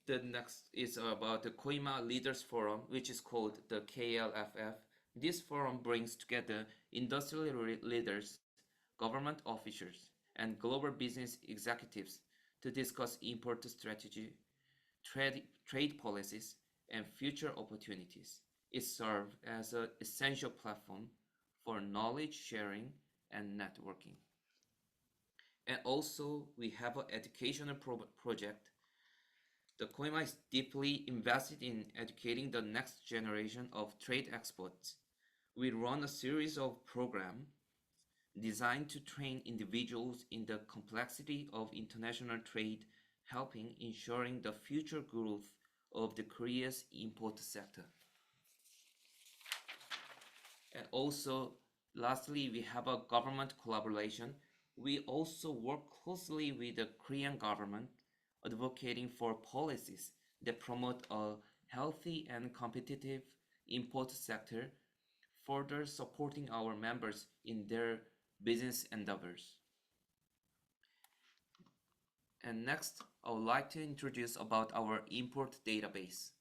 Speaker 5: the next is about the Koima Leaders Forum, which is called the KLFF. This forum brings together industrial leaders, government officials, and global business executives to discuss import strategy, trade policies, and future opportunities. It serves as an essential platform for knowledge sharing and networking. And also, we have an educational project. The Koima is deeply invested in educating the next generation of trade experts. We run a series of programs designed to train individuals in the complexity of international trade, helping ensuring the future growth of the Korea's import sector. And also, lastly, we have a government collaboration. We also work closely with the Korean government, advocating for policies that promote a healthy and competitive import sector, further supporting our members in their business endeavors. And next, I would like to introduce about our import database.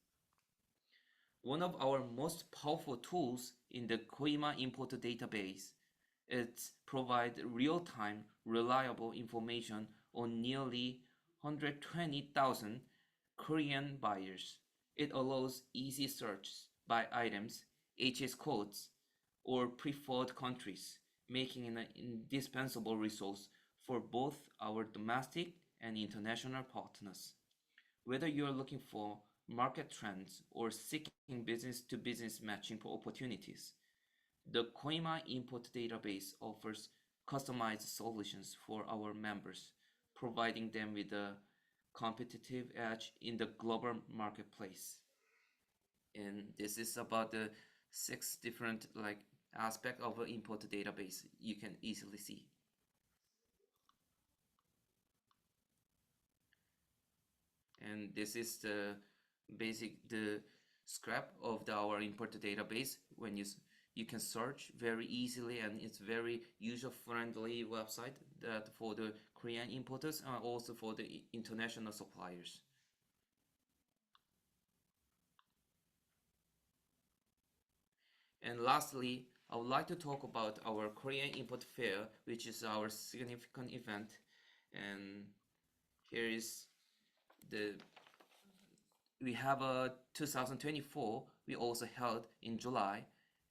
Speaker 5: One of our most powerful tools in the Koima import database is provide real-time, reliable information on nearly 120,000 Korean buyers. It allows easy search by items, HS codes, or preferred countries, making it an indispensable resource for both our domestic and international partners. Whether you're looking for market trends or seeking business-to-business matching opportunities, the Koima Import Database offers customized solutions for our members, providing them with a competitive edge in the global marketplace. And this is about the 6 different aspect of an import database you can easily see. And this is the scrap of our importer database. When you can search very easily, and it's very user-friendly website that for the Korean importers and also for the international suppliers. And lastly, I would like to talk about our Korean Import Fair, which is our significant event. And here is we have a 2024 we also held in July,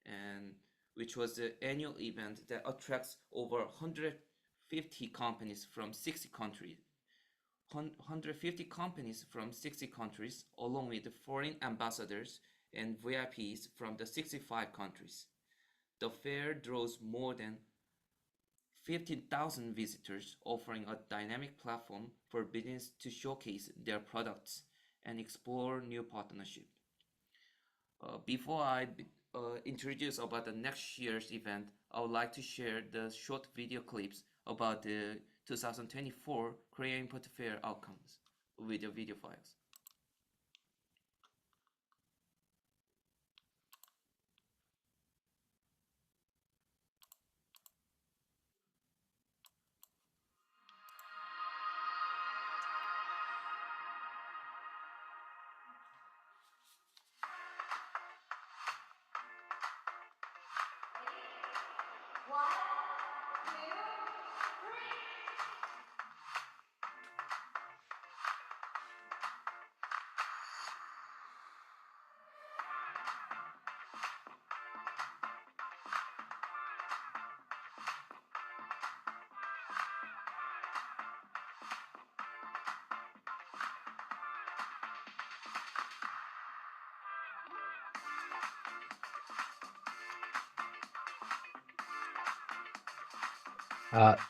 Speaker 5: and which was the annual event that attracts over 150 companies from 60 countries. 150 companies from 60 countries, along with the foreign ambassadors and VIPs from the 65 countries. The fair draws more than 15,000 visitors, offering a dynamic platform for business to showcase their products and explore new partnerships. Before I introduce about the next year's event, I would like to share the short video clips about the 2024 Korea Import Fair outcomes with the video files.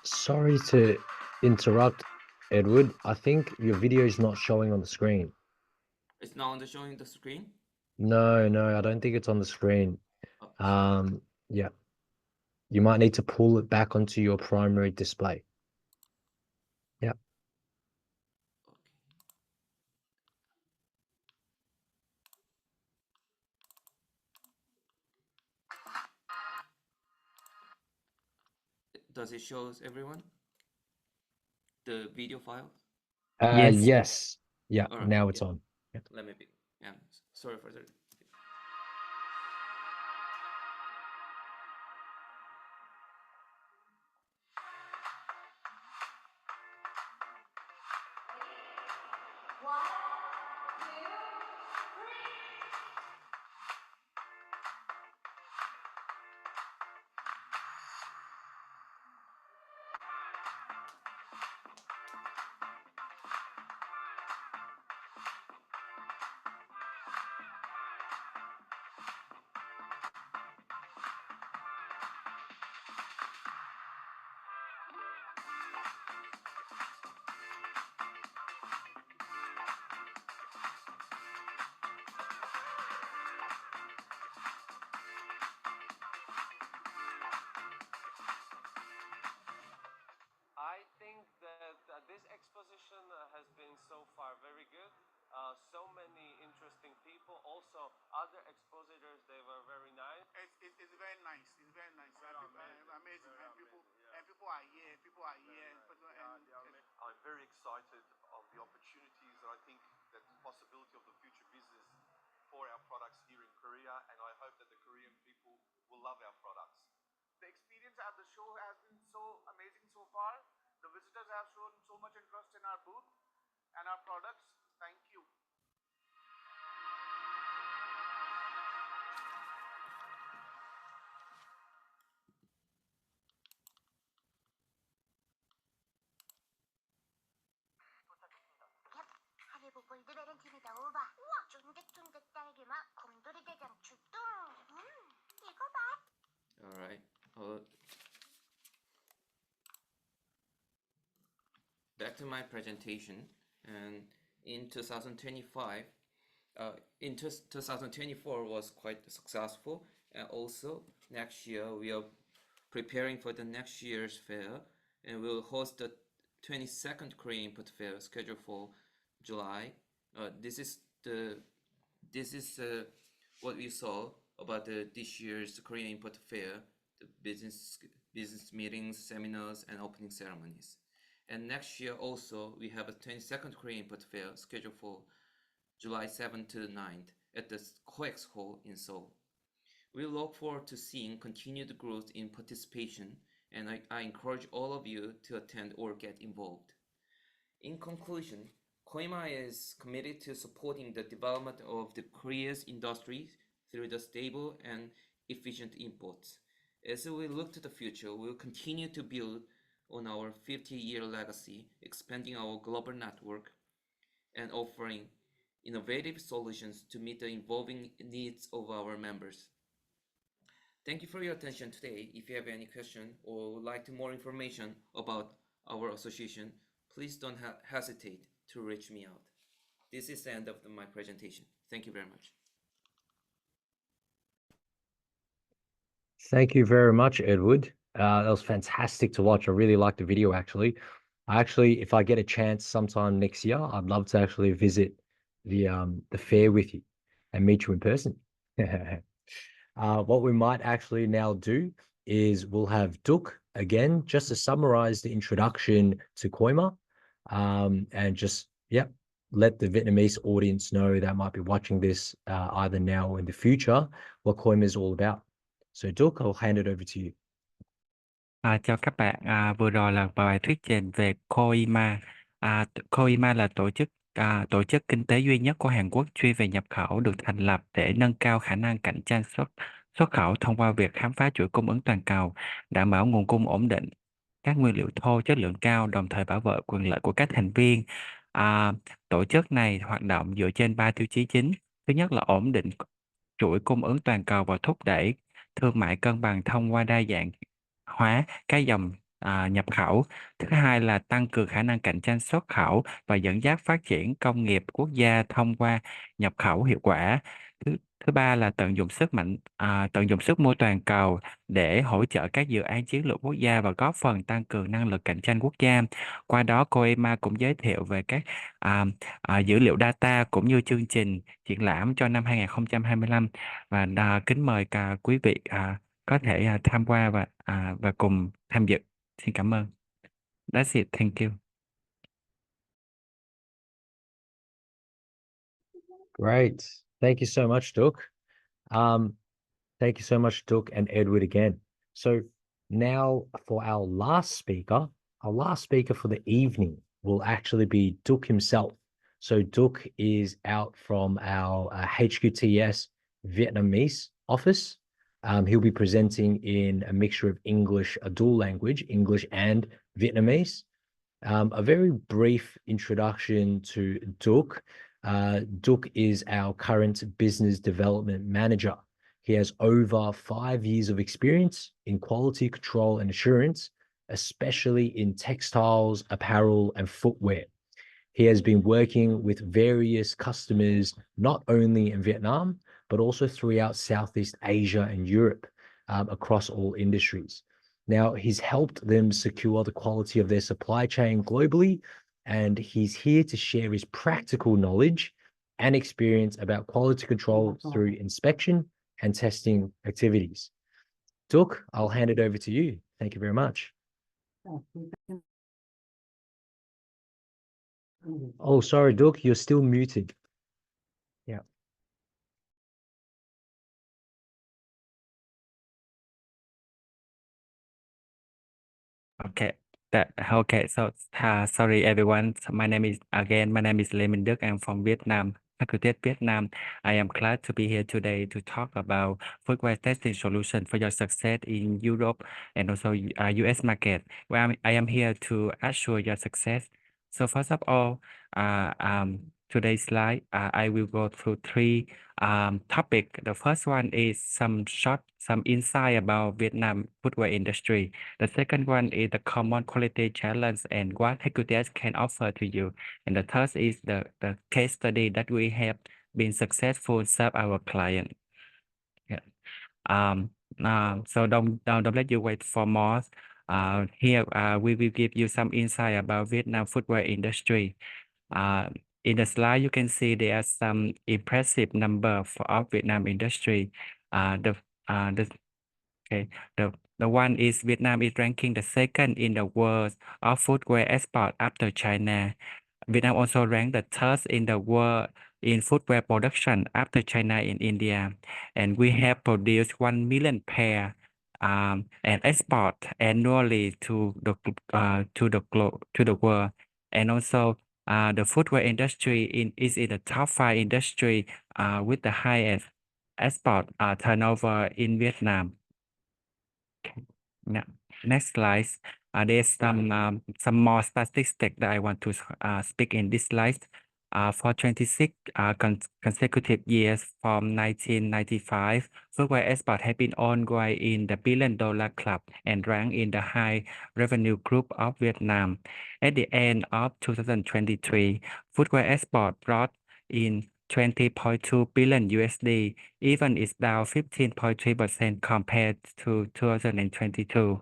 Speaker 1: Sorry to interrupt, Edward. I think your video is not showing on the screen.
Speaker 5: It's now showing the screen.
Speaker 1: No, I don't think it's on the screen.
Speaker 5: Oh,
Speaker 1: Yeah. You might need to pull it back onto your primary display. Yeah.
Speaker 5: okay. Does it show everyone the video file?
Speaker 4: Yes.
Speaker 1: Yes. Yeah,
Speaker 5: All right,
Speaker 1: now it's
Speaker 5: yeah.
Speaker 1: on. Yeah.
Speaker 5: Let me be. Yeah, sorry for that.
Speaker 6: I think that this exposition has been so far very good. So many interesting people. Also, other expositors, they were very nice.
Speaker 7: It's very nice. It's very nice. Amazing. And people are here. People are here.
Speaker 6: I'm very excited of the opportunities that I think that the possibility of the future business for our products here in Korea, and I hope that the Korean people will love our products.
Speaker 7: The experience at the show has been so amazing so far. The visitors have shown so much interest in our booth and our products. Thank you.
Speaker 8: 하리보 골드베리 팀이다 오바. 우와, 쫀득쫀득 딸기맛 곰돌이 대장 출동. 이거 봐.
Speaker 5: All right. Back to my presentation. And in 2025, in 2024 was quite successful. And also next year we are preparing for the next year's fair, and we'll host the 22nd Korean Import Fair scheduled for July. This is the this is what we saw about this year's Korean Import Fair, the business meetings, seminars, and opening ceremonies. And next year also, we have a 22nd Korean Import Fair scheduled for July 7th to the 9th at the COEX Hall in Seoul. We look forward to seeing continued growth in participation, and I encourage all of you to attend or get involved. In conclusion, Koima is committed to supporting the development of the Korea's industry through the stable and efficient imports. As we look to the future, we'll continue to build on our 50-year legacy, expanding our global network and offering innovative solutions to meet the evolving needs of our members. Thank you for your attention today. If you have any question or would like more information about our association, please don't hesitate to reach me out. This is the end of my presentation. Thank you very much.
Speaker 1: Thank you very much, Edward. That was fantastic to watch. I really liked the video, actually. If I get a chance sometime next year, I'd love to actually visit the fair with you and meet you in person. What we might actually now do is we'll have Duc again, just to summarize the introduction to Koima, and just, let the Vietnamese audience know that might be watching this either now or in the future, what Koima is all about. So Duc, I'll hand it over to you.
Speaker 4: Chào các bạn, vừa rồi là bài thuyết trình về Koima. Koima là tổ chức kinh tế duy nhất của Hàn Quốc chuyên về nhập khẩu, được thành lập để nâng cao khả năng cạnh tranh xuất khẩu thông qua việc khám phá chuỗi cung ứng toàn cầu, đảm bảo nguồn cung ổn định, các nguyên liệu thô chất lượng cao, đồng thời bảo vệ quyền lợi của các thành viên. Tổ chức này hoạt động dựa trên 3 tiêu chí chính. Thứ nhất là ổn định chuỗi cung ứng toàn cầu và thúc đẩy thương mại cân bằng thông qua đa dạng hóa các dòng nhập khẩu. Thứ hai là tăng cường khả năng cạnh tranh xuất khẩu và dẫn dắt phát triển công nghiệp quốc gia thông qua nhập khẩu hiệu quả. Thứ ba là tận dụng sức mua toàn cầu để hỗ trợ các dự án chiến lược quốc gia và góp phần tăng cường năng lực cạnh tranh quốc gia. Qua đó, Koima cũng giới thiệu về các dữ liệu data cũng như chương trình triển lãm cho năm 2025, và kính mời quý vị có thể tham qua và cùng tham dự. Xin cảm ơn. That's it. Thank you.
Speaker 1: Great. Thank you so much, Duc. Thank you so much, Duc and Edward again. So now for our last speaker for the evening will actually be Duc himself. So Duc is out from our HQTS Vietnamese office. He'll be presenting in a mixture of English, a dual language, English and Vietnamese. A very brief introduction to Duc. Duc is our current business development manager. He has over 5 years of experience in quality control and assurance, especially in textiles, apparel, and footwear. He has been working with various customers, not only in Vietnam, but also throughout Southeast Asia and Europe, across all industries. Now, he's helped them secure the quality of their supply chain globally, and he's here to share his practical knowledge and experience about quality control through inspection and testing activities. Duc, I'll hand it over to you. Thank you very much. Oh, sorry, Duc, you're still muted. Yeah.
Speaker 4: Okay. So sorry everyone. So my name is Minh Duc. I'm from Vietnam, HQTS Vietnam. I am glad to be here today to talk about footwear testing solution for your success in Europe and also US market. Well, I am here to assure your success. So first of all, today's slide, I will go through 3 topics. The first one is some insight about Vietnam footwear industry. The second one is the common quality challenge and what HQTS can offer to you. And the third is the case study that we have been successful serve our client. So don't let you wait for more. Here we will give you some insight about Vietnam footwear industry. In the slide, you can see there are some impressive number of Vietnam industry. The one is Vietnam is ranking the second in the world of footwear export after China. Vietnam also ranked the third in the world in footwear production after China and India. And we have produced 1 million pair and export annually to the world. And also the footwear industry is in the top 5 industry with the highest export turnover in Vietnam. Okay. Now, next slide. There's some more statistics that I want to speak in this slide. For 26 consecutive years from 1995, footwear export has been ongoing in the billion-dollar club and ranked in the high revenue group of Vietnam. At the end of 2023, footwear export brought in 20.2 billion USD, even is down 15.3% compared to 2022.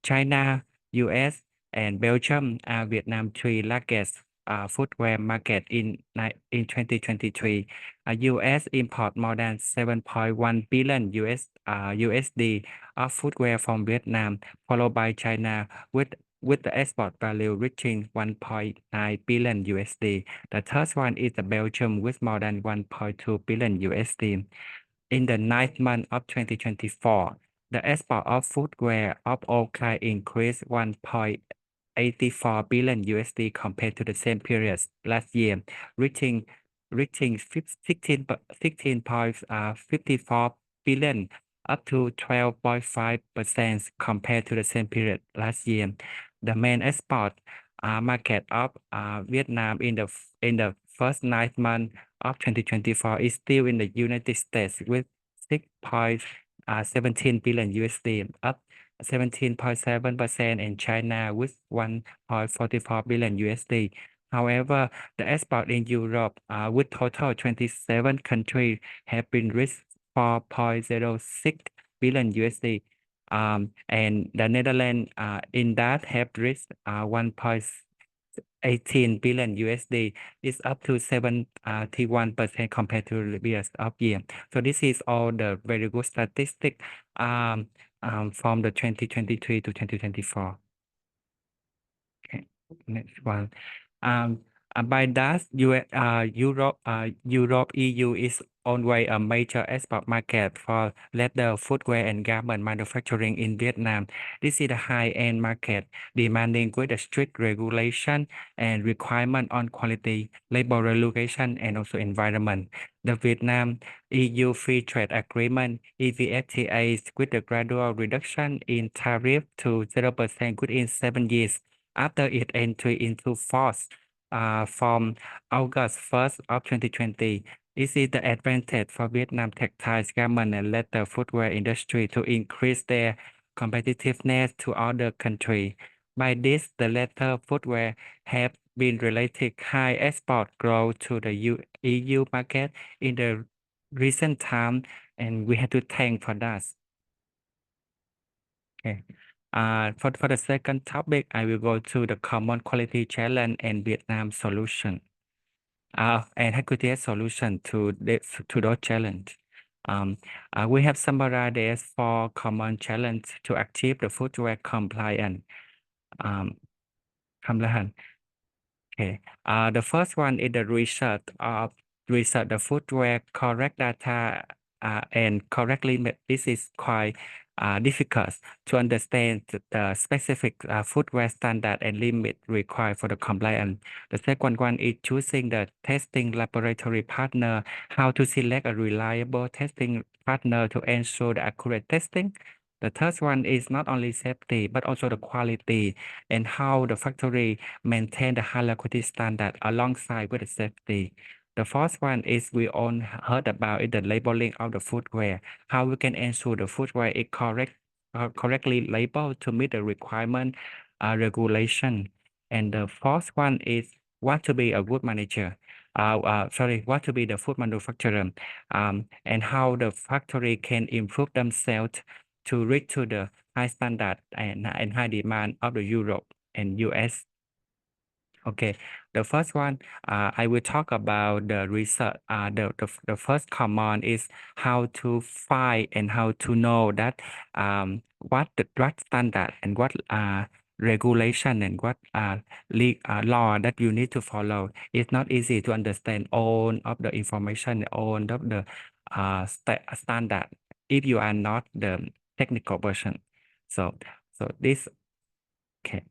Speaker 4: China, US, and Belgium are Vietnam's three largest footwear market in 2023. US import more than 7.1 billion USD of footwear from Vietnam, followed by China with the export value reaching 1.9 billion USD. The third one is the Belgium with more than 1.2 billion USD. In the 9th month of 2024, the export of footwear of all kinds increased 1.84 billion USD compared to the same period last year, reaching 16.54 billion, up to 12.5% compared to the same period last year. The main export market of Vietnam in the first 9 months of 2024 is still in the United States with 6.17 billion USD, up 17.7%, and China with 1.44 billion USD. However, the export in Europe with total 27 countries have been reached 4.06 billion USD. And the Netherlands in that have reached 1.18 billion USD. It's up to 71% compared to the previous year. So this is all the very good statistics from the 2023 to 2024. Okay, next one. By that, Europe, EU is always a major export market for leather, footwear, and garment manufacturing in Vietnam. This is a high-end market demanding with a strict regulation and requirement on quality, labor regulation, and also environment. The Vietnam EU Free Trade Agreement (EVFTA) with a gradual reduction in tariff to 0% within 7 years after its entry into force from August 1st of 2020. This is the advantage for Vietnam textiles, garment, and leather footwear industry to increase their competitiveness to other countries. By this, the leather footwear have been related high export growth to the EU market in the recent time, and we have to thank for that. Okay. For the second topic, I will go to the common quality challenge and Vietnam solution. And HQTS solution to those challenge. We have summarized as 4 common challenges to achieve the footwear compliance. Okay. The first one is the research the footwear correct data and correctly. This is quite difficult to understand the specific footwear standard and limit required for the compliance. The second one is choosing the testing laboratory partner, how to select a reliable testing partner to ensure the accurate testing. The third one is not only safety, but also the quality and how the factory maintain the high quality standard alongside with the safety. The fourth one is we all heard about it, the labeling of the footwear, how we can ensure the footwear is correctly labeled to meet the requirement regulation. And the fourth one is what to be a good manager. What to be the food manufacturer, and how the factory can improve themselves to reach to the high standard and high demand of the Europe and US. Okay, The first one, I will talk about the research. The first command is how to find and how to know that what standard and what regulation and what law that you need to follow. It's not easy to understand all of the information, all of the standard if you are not the technical person. So this, okay.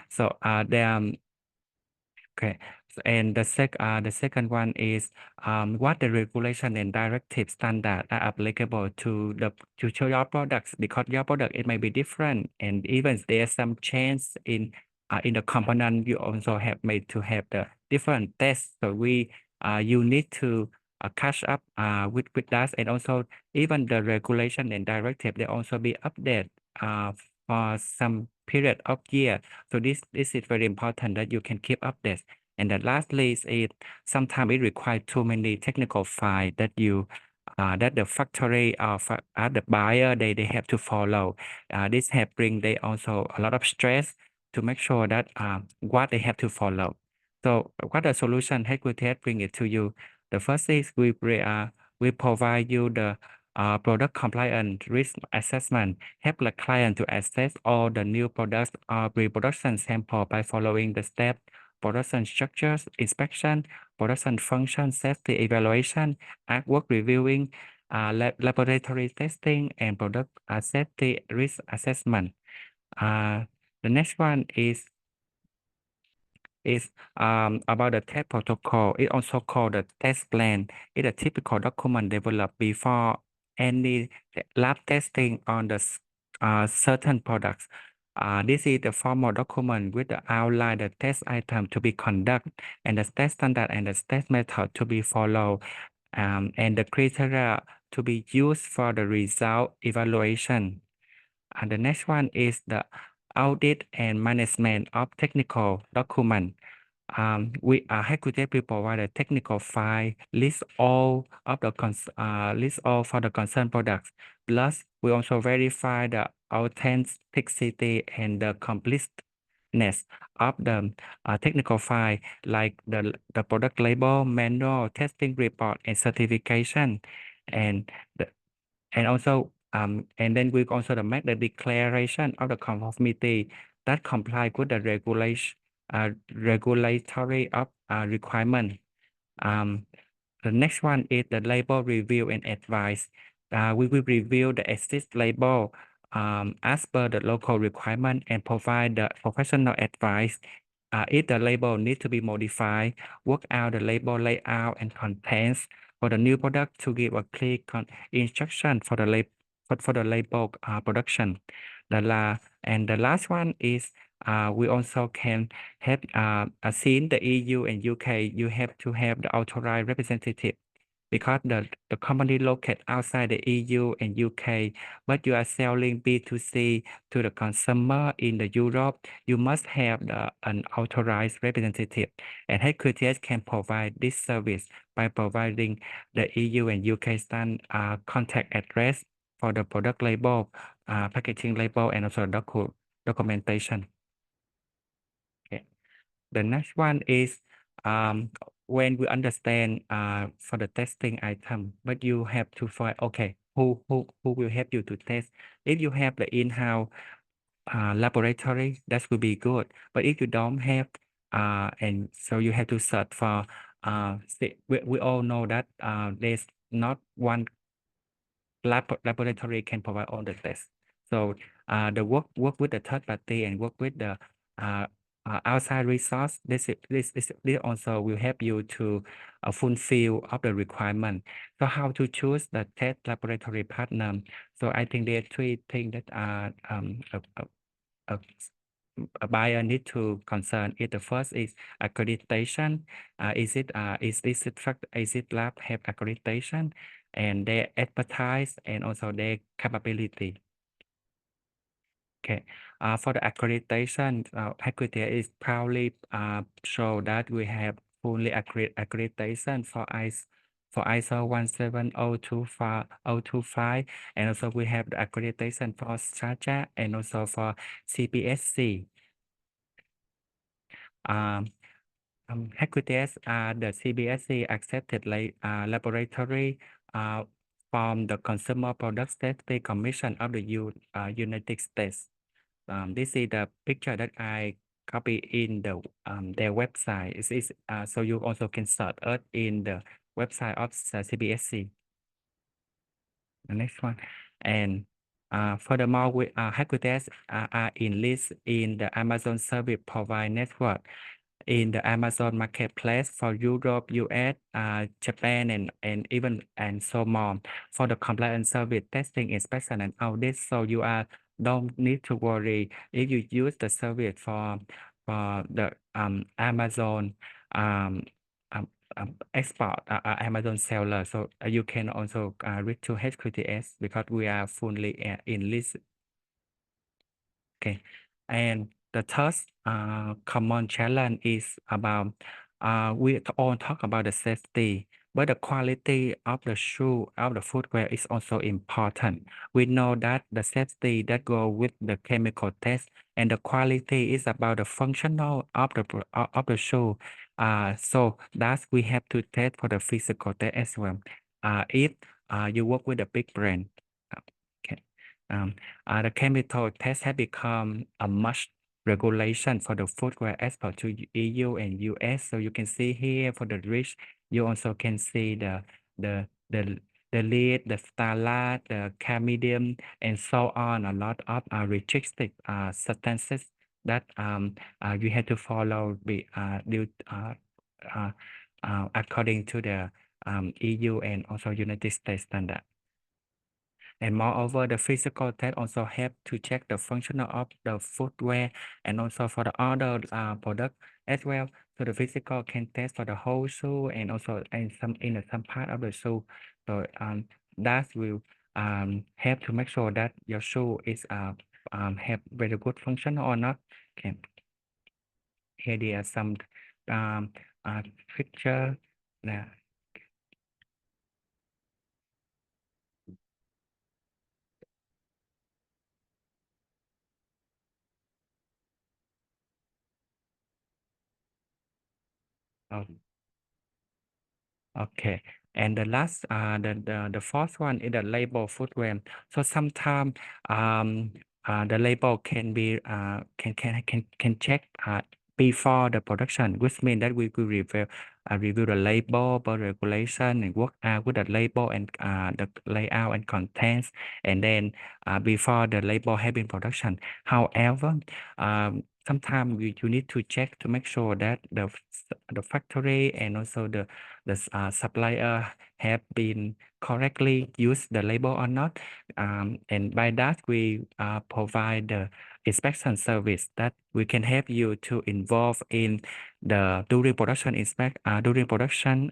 Speaker 4: So okay. And the second one is what the regulation and directive standard are applicable to your products, because your product it may be different, and even there's some change in the component. You also have made to have the different tests. So you need to catch up with that, and also even the regulation and directive they also be updated for some period of year. So this is very important that you can keep updates. And then lastly is sometimes it requires too many technical files that you that the factory or the buyer they have to follow. This have bring they also a lot of stress to make sure that what they have to follow. So what the solution HQTS bring it to you? The first is we provide you the product compliance risk assessment, help the client to assess all the new products or pre-production sample by following the steps: production structures, inspection, production function, safety evaluation, artwork reviewing, laboratory testing, and product safety risk assessment. The next one is about the test protocol. It also called the test plan. It's a typical document developed before any lab testing on the certain products. This is the formal document with the outline, the test item to be conducted, and the test standard and the test method to be followed, and the criteria to be used for the result evaluation. And the next one is the audit and management of technical document. We HQTS will provide a technical file, list all of the list all for the concerned products. Plus, we also verify the authenticity and the completeness of the technical file, like the product label, manual, testing report, and certification, and also and then we also make the declaration of the conformity that comply with the regulatory requirement. The next one is the label review and advice. We will review the exist label as per the local requirement and provide the professional advice. If the label needs to be modified, work out the label layout and contents for the new product to give a clear instruction for the label production. And the last one is we also can have seen the EU and UK. You have to have the authorized representative, because the company located outside the EU and UK, but you are selling B2C to the consumer in the Europe, you must have an authorized representative. And HQTS can provide this service by providing the EU and UK stand contact address for the product label, packaging label, and also documentation. Okay. The next one is when we understand for the testing item, but you have to find, okay, who will help you to test. If you have the in-house laboratory, that will be good. But if you don't have, and so you have to search for, we all know that there's not one laboratory can provide all the tests. So the work with the third party and work with the outside resource, this also will help you to fulfill of the requirement. So how to choose the test laboratory partner? So I think there are three things that a buyer need to concern. The first is accreditation. Is it lab have accreditation, and their expertise and also their capability. Okay, for the accreditation, HQTS is proudly show that we have fully accreditation for ISO 17025, and also we have the accreditation for SAJA and also for CPSC. HQTS are the CBSC accepted laboratory from the Consumer Product Safety Commission of the United States. This is the picture that I copy in the their website. So you also can search it in the website of CBSC. The next one, and furthermore, we HQTS are in list in the Amazon Service Provider Network, in the Amazon Marketplace for Europe, US, Japan, and even and so on, for the compliance service testing, inspection, and audit. So you don't need to worry if you use the service for the Amazon export Amazon seller. So you can also reach to HQTS because we are fully in list. Okay, and the third common challenge is about we all talk about the safety, but the quality of the shoe, of the footwear is also important. We know that the safety that go with the chemical test, and the quality is about the functional of the shoe. So that's we have to test for the physical test as well. If you work with a big brand, okay. The chemical test has become a much regulation for the footwear export to EU and US. So you can see here for the rich, you also can see the lead, the phthalate, the cadmium, and so on. A lot of restricted substances that you have to follow according to the EU and also United States standard. And moreover, the physical test also help to check the functional of the footwear and also for the other product as well. So the physical can test for the whole shoe and also in some part of the shoe. So that will help to make sure that your shoe is have very good function or not. Okay. Here there are some picture. Okay, and the last, the fourth one is the label footwear. So sometimes the label can be can check before the production, which means that we will review the label, but regulation, and work with the label and the layout and contents, and then before the label have been production. However, sometimes you need to check to make sure that the factory and also the supplier have been correctly used the label or not, and by that we provide the inspection service that we can help you to involve in the during production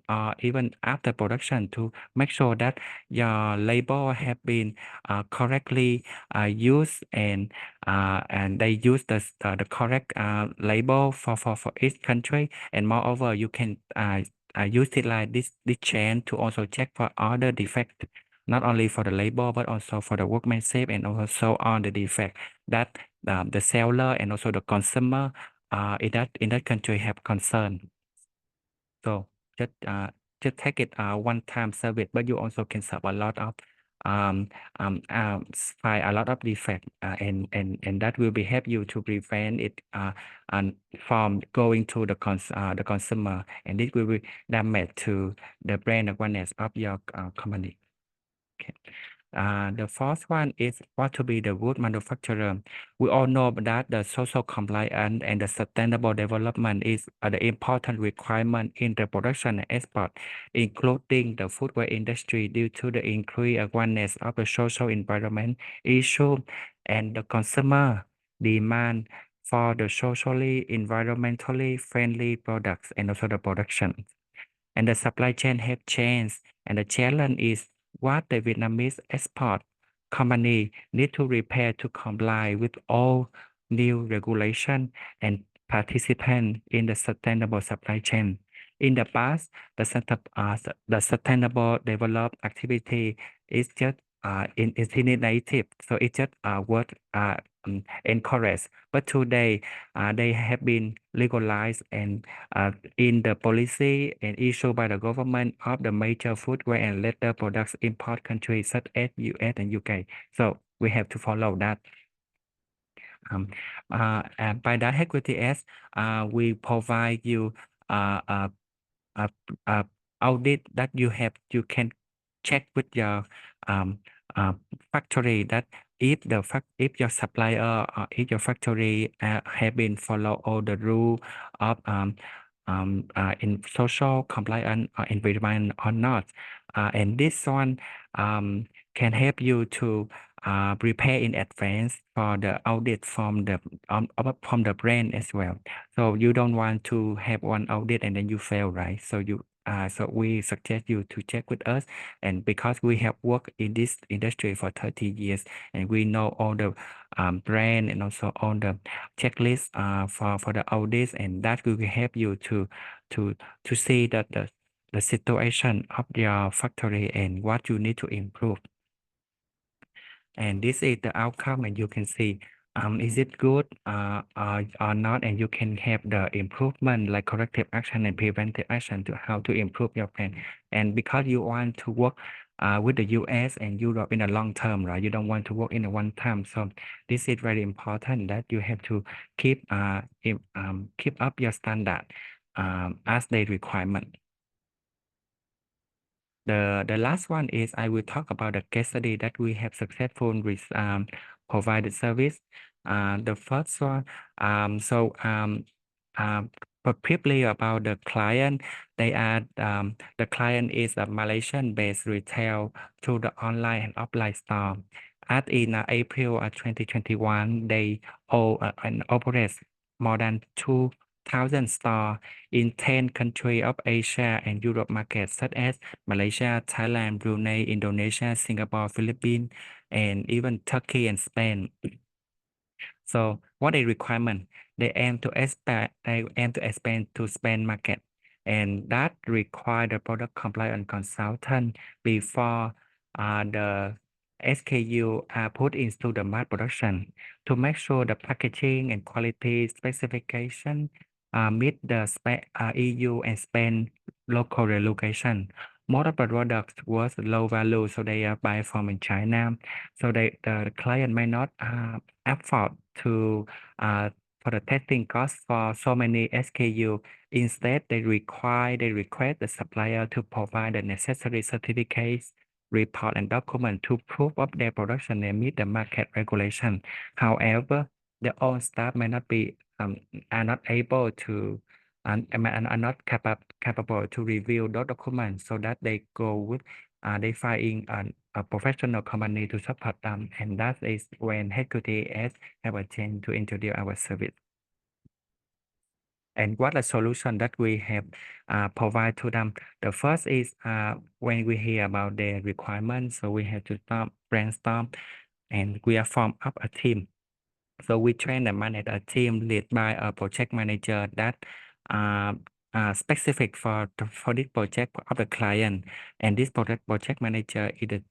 Speaker 4: or even after production to make sure that your label have been correctly used and they use the correct label for each country, and moreover you can utilize this chain to also check for other defects, not only for the label but also for the workmanship and also on the defect that the seller and also the consumer in that country have concern. So just take it one-time service, but you also can solve a lot of find a lot of defect and that will be help you to prevent it and from going to the consumer, and this will be damage to the brand awareness of your company. Okay. The fourth one is what to be the good manufacturer. We all know that the social compliance and the sustainable development is the important requirement in the production and export, including the footwear industry, due to the increased awareness of the social environment issue and the consumer demand for the socially, environmentally friendly products and also the production. And the supply chain have changed, and the challenge is what the Vietnamese export company need to prepare to comply with all new regulation and participate in the sustainable supply chain. In the past, the sustainable development activity is just initiative, so it's just word encouraged. But today, they have been legalized and in the policy and issued by the government of the major footwear and leather products import countries such as US and UK. So we have to follow that. And by that HQTS, we provide you a audit that you can check with your factory that if your supplier or if your factory have been follow all the rule of in social compliance or environment or not, and this one can help you to prepare in advance for the audit from the brand as well. So you don't want to have one audit and then you fail, right? So so we suggest you to check with us, and because we have worked in this industry for 30 years and we know all the brand and also all the checklists for the audits, and that will help you to see that the situation of your factory and what you need to improve. And this is the outcome, and you can see is it good or not, and you can have the improvement like corrective action and preventive action to how to improve your plan. And because you want to work with the US and Europe in the long term, right? You don't want to work in a one time. So this is very important that you have to keep up your standard as the requirement. The last one is I will talk about the case study that we have successful with provided service. The first one, but briefly about the client, they are the client is a Malaysian-based retail through the online and offline store. As in April 2021, they operate more than 2,000 stores in 10 countries of Asia and Europe markets such as Malaysia, Thailand, Brunei, Indonesia, Singapore, Philippines, and even Turkey and Spain. So what is requirement? They aim to expand to Spain market, and that require the product compliance consultant before the SKU are put into the mass production to make sure the packaging and quality specification meet the EU and Spain local regulation. Most of the products was low value, so they are buy from in China. So the client may not afford to for the testing cost for so many SKU. Instead, they request the supplier to provide the necessary certificates, report, and document to prove of their production and meet the market regulation. However, their own staff may not be are not able to and are not capable to review those documents, so that they go with they find a professional company to support them, and that is when HQTS have a chance to introduce our service. And what a solution that we have provide to them. The first is when we hear about their requirements, so we have to brainstorm, and we are form up a team. So we train and manage a team led by a project manager that specific for this project of the client, and this project manager is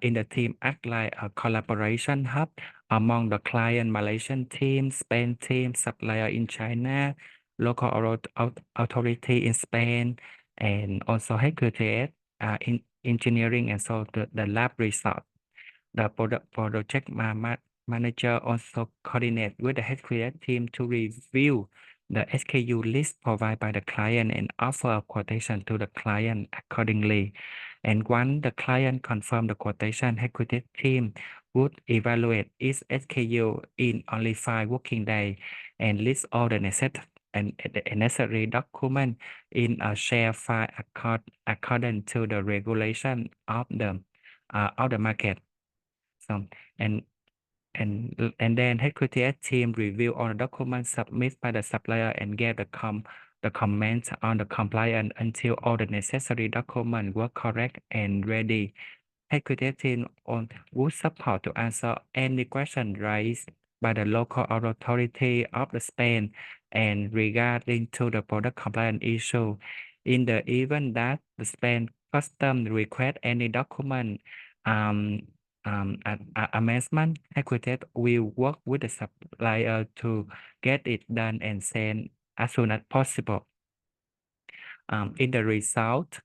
Speaker 4: in the team act like a collaboration hub among the client Malaysian team, Spain team, supplier in China, local authority in Spain, and also HQTS in engineering, and so the lab result. The project manager also coordinate with the HQTS team to review the SKU list provided by the client and offer a quotation to the client accordingly. And once the client confirm the quotation, HQTS team would evaluate each SKU in only 5 working days and list all the necessary document in a shared file according to the regulation of the market. So and then HQTS team review all the documents submitted by the supplier and give the comments on the compliance until all the necessary documents were correct and ready. HQTS team would support to answer any question raised by the local authority of the Spain and regarding to the product compliance issue. In the event that the Spain custom request any document amazement, HQTS will work with the supplier to get it done and send as soon as possible. In the result,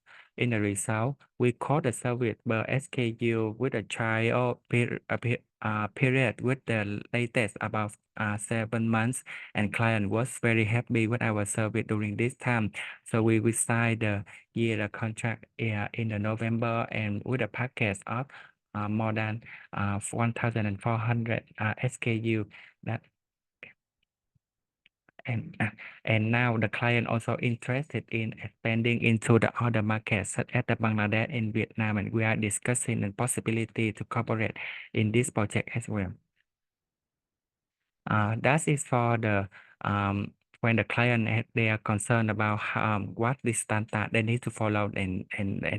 Speaker 4: we call the service per SKU with a trial period with the latest about 7 months, and client was very happy with our service during this time. So we signed the year contract in the November, and with a package of more than 1,400 SKU that. And now the client also interested in expanding into the other markets such as the Bangladesh and Vietnam, and we are discussing the possibility to cooperate in this project as well. That is for the when the client they are concerned about what the standard they need to follow and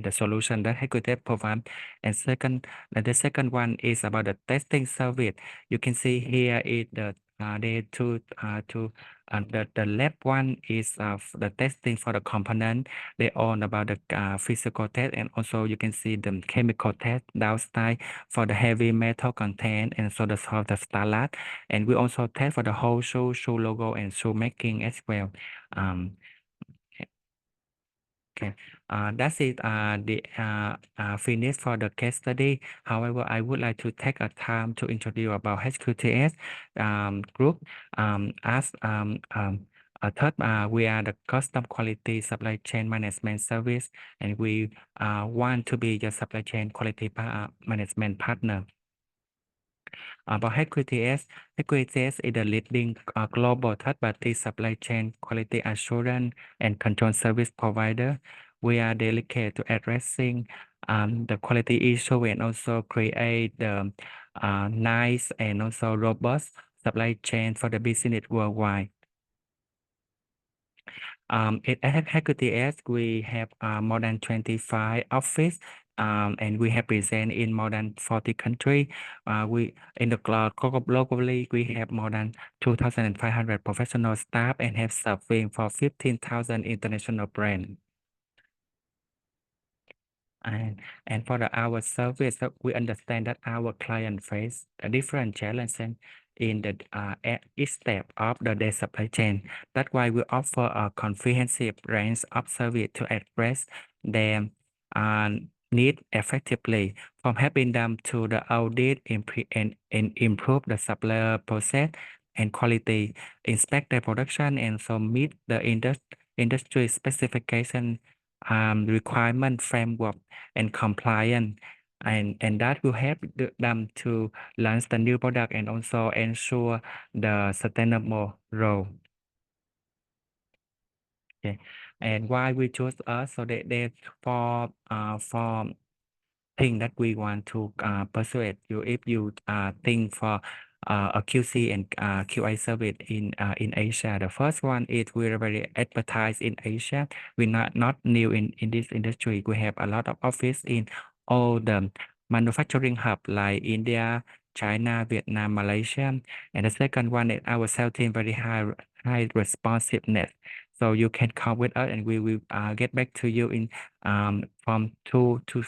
Speaker 4: the solution that HQTS provide. And the second one is about the testing service. You can see here is the the left one is the testing for the component. They own about the physical test, and also you can see the chemical test downstairs for the heavy metal content, and so the starlight. And we also test for the whole shoe logo and shoe making as well. Okay, that's it. The finish for the case study. However, I would like to take a time to introduce about HQTS group. As a third, we are the custom quality supply chain management service, and we want to be your supply chain quality management partner. About HQTS is the leading global third-party supply chain quality assurance and control service provider. We are dedicated to addressing the quality issue and also create the nice and also robust supply chain for the business worldwide. At HQTS, we have more than 25 offices, and we have present in more than 40 countries. We in the globally, we have more than 2,500 professional staff and have serving for 15,000 international brands. And for our service, we understand that our client face a different challenges in the at each step of the supply chain. That's why we offer a comprehensive range of service to address their need effectively, from helping them to the audit and improve the supplier process and quality, inspect their production, and so meet the industry specification requirement framework and compliance, and that will help them to launch the new product and also ensure the sustainable role. Okay, and why we choose us? So they for thing that we want to persuade you. If you think for a QC and QA service in Asia, the first one is we're very advertised in Asia. We're not new in this industry. We have a lot of office in all the manufacturing hub like India, China, Vietnam, Malaysia. And the second one is our sales team very high responsiveness. So you can come with us and we will get back to you in from 2 to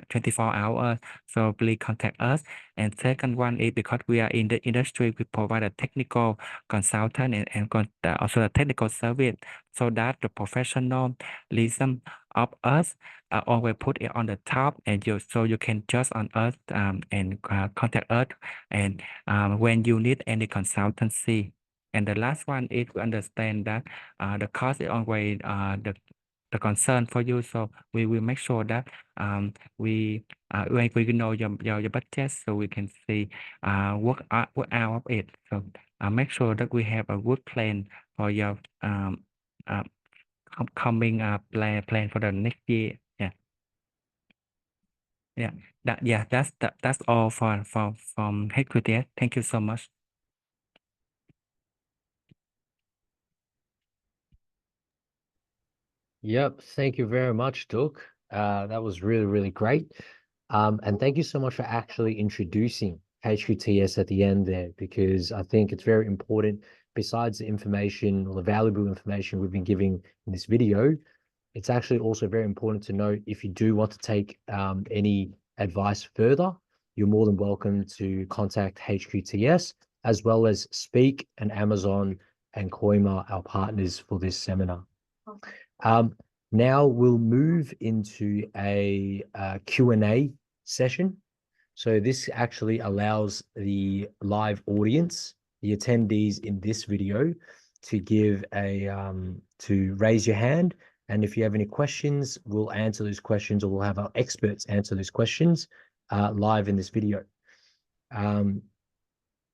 Speaker 4: 24 hours. So please contact us. And second one is because we are in the industry, we provide a technical consultant and also a technical service, so that the professionalism of us always put it on the top, and so you can trust on us and contact us and when you need any consultancy. And the last one is to understand that the cost is always the concern for you. So we will make sure that we know your budget, so we can see work out of it. So make sure that we have a good plan for your coming plan for the next year. That's all from HQTS. Thank you so much.
Speaker 1: Yep, thank you very much, Duc. That was really, really great. And thank you so much for actually introducing HQTS at the end there, because I think it's very important, besides the information or the valuable information we've been giving in this video, it's actually also very important to know if you do want to take any advice further, you're more than welcome to contact HQTS, as well as Speak and Amazon and Koima, our partners for this seminar.
Speaker 3: Okay.
Speaker 1: Now we'll move into a Q&A session. So this actually allows the live audience, the attendees in this video, to give a to raise your hand. And if you have any questions, we'll answer those questions, or we'll have our experts answer those questions live in this video.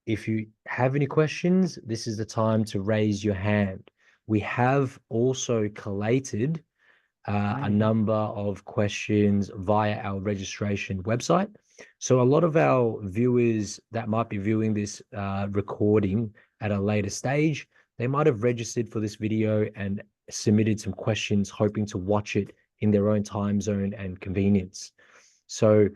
Speaker 1: If you have any questions, this is the time to raise your hand. We have also collated a number of questions via our registration website. So a lot of our viewers that might be viewing this recording at a later stage, they might have registered for this video and submitted some questions, hoping to watch it in their own time zone and convenience. So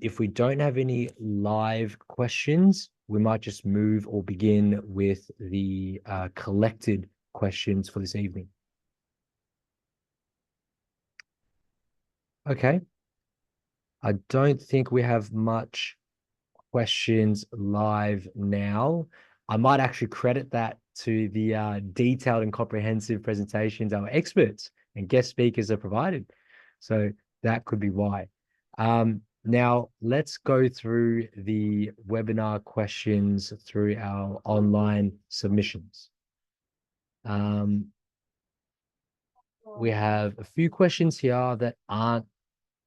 Speaker 1: if we don't have any live questions, we might just move or begin with the collected questions for this evening. Okay. I don't think we have much questions live now. I might actually credit that to the detailed and comprehensive presentations our experts and guest speakers are provided. So that could be why. Now let's go through the webinar questions through our online submissions. We have a few questions here that aren't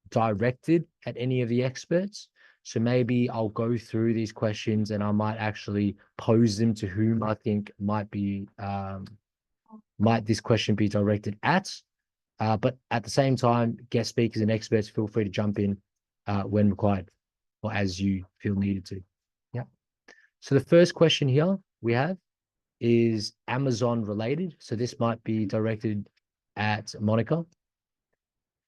Speaker 1: directed at any of the experts. So maybe I'll go through these questions and I might actually pose them to whom I think might this question be directed at. But at the same time, guest speakers and experts, feel free to jump in when required or as you feel needed to. Yeah. So the first question here we have is Amazon related. So this might be directed at Monica.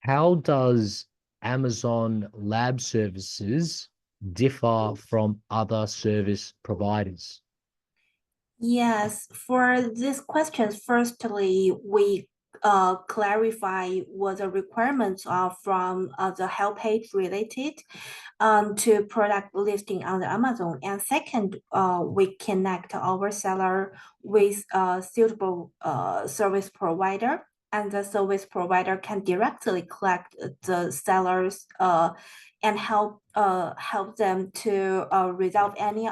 Speaker 1: How does Amazon Lab Services differ from other service providers?
Speaker 3: Yes, for this question, firstly, we clarify what the requirements are from the help page related to product listing on the Amazon. And second, we connect our seller with a suitable service provider, and the service provider can directly collect the sellers and help them to resolve any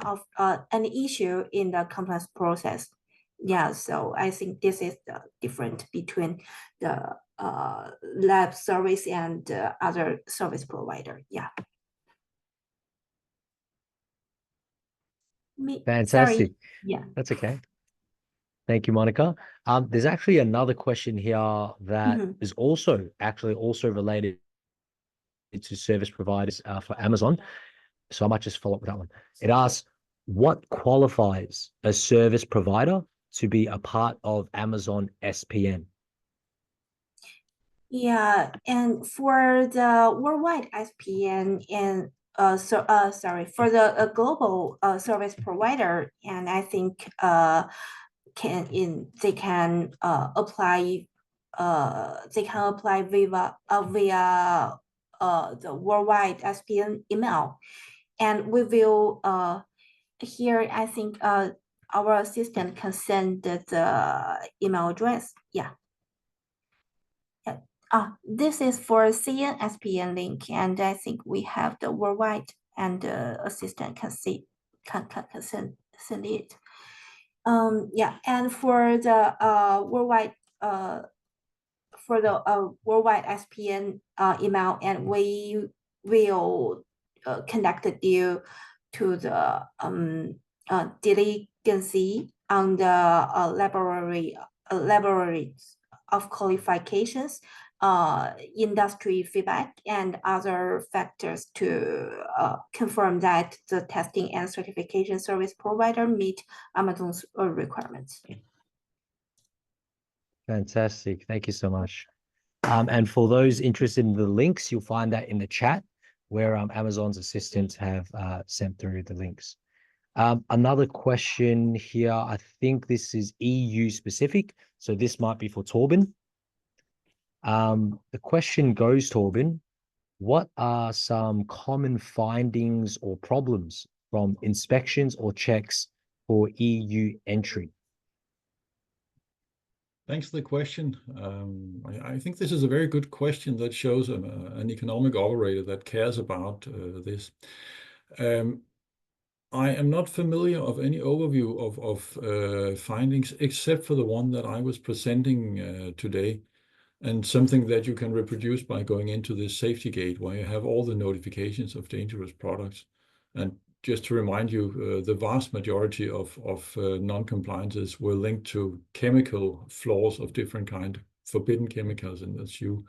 Speaker 3: issue in the compliance process. Yeah, so I think this is the difference between the lab service and other service provider. Yeah.
Speaker 1: Fantastic.
Speaker 3: Sorry. Yeah.
Speaker 1: That's okay. Thank you, Monica. There's actually another question here that is also related to service providers for Amazon. So I might just follow up with that one. It asks, what qualifies a service provider to be a part of Amazon SPN?
Speaker 3: Yeah, and for the worldwide SPN and for the global service provider, and I think they can apply via the worldwide SPN email, and we will here I think our assistant can send the email address. Yeah. This is for CN SPN link, and I think we have the worldwide, and the assistant can send it. Yeah, and for the worldwide SPN email, and we will connect you to the diligency on the laboratories of qualifications, industry feedback, and other factors to confirm that the testing and certification service provider meet Amazon's requirements.
Speaker 1: Fantastic. Thank you so much. And for those interested in the links, you'll find that in the chat where Amazon's assistants have sent through the links. Another question here, I think this is EU specific, so this might be for Torben. The question goes, Torben, what are some common findings or problems from inspections or checks for EU entry?
Speaker 2: Thanks for the question. I think this is a very good question that shows an economic operator that cares about this. I am not familiar of any overview of findings except for the one that I was presenting today, and something that you can reproduce by going into this safety gate where you have all the notifications of dangerous products. And just to remind you, the vast majority of non-compliances were linked to chemical flaws of different kind, forbidden chemicals in the shoe.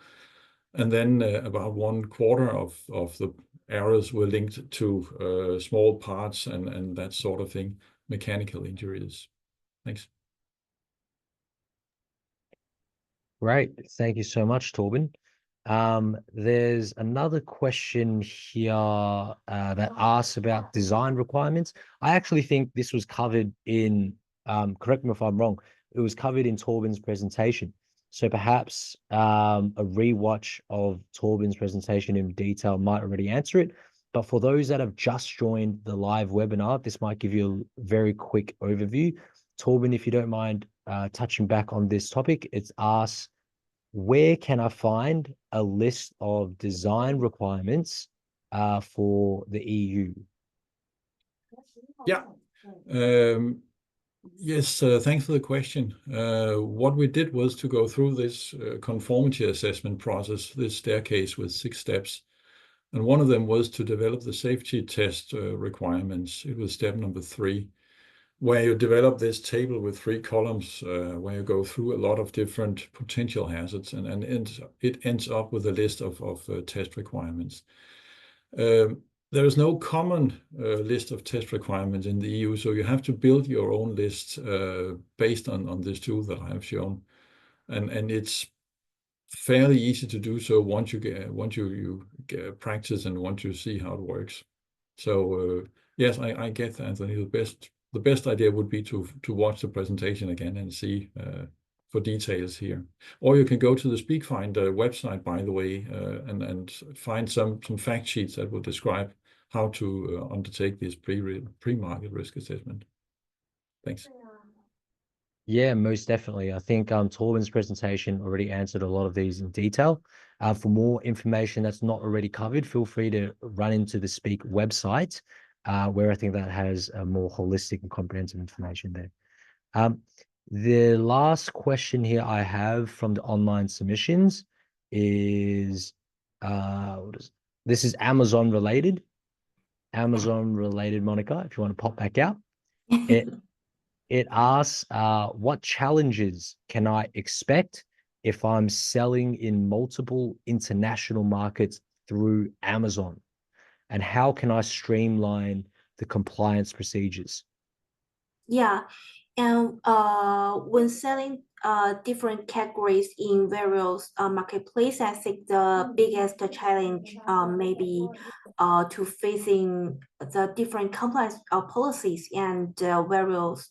Speaker 2: And then about 1/4 of the errors were linked to small parts and that sort of thing, mechanical injuries. Thanks.
Speaker 1: Great. Thank you so much, Torben. There's another question here that asks about design requirements. I actually think this was covered in, correct me if I'm wrong, it was covered in Torben's presentation. So perhaps a rewatch of Torben's presentation in detail might already answer it. But for those that have just joined the live webinar, this might give you a very quick overview. Torben, if you don't mind touching back on this topic, it's asked, where can I find a list of design requirements for the EU?
Speaker 2: Yeah. Yes, thanks for the question. What we did was to go through this conformity assessment process, this staircase with 6 steps. And one of them was to develop the safety test requirements. It was step number 3, where you develop this table with 3 columns, where you go through a lot of different potential hazards, and it ends up with a list of test requirements. There is no common list of test requirements in the EU, so you have to build your own list based on this tool that I have shown, and it's fairly easy to do so once you get practice and once you see how it works. So yes, I get, Anthony, the best idea would be to watch the presentation again and see for details here. Or you can go to the SpeakFinder website, by the way, and find some fact sheets that will describe how to undertake this pre-market risk assessment. Thanks.
Speaker 1: Yeah, most definitely. I think Torben's presentation already answered a lot of these in detail. For more information that's not already covered, feel free to run into the Speak website, where I think that has a more holistic and comprehensive information there. The last question here I have from the online submissions is, this is Amazon related, Monica, if you want to pop back out. It asks, what challenges can I expect if I'm selling in multiple international markets through Amazon? And how can I streamline the compliance procedures?
Speaker 3: Yeah, and when selling different categories in various marketplaces, I think the biggest challenge maybe to facing the different compliance policies and various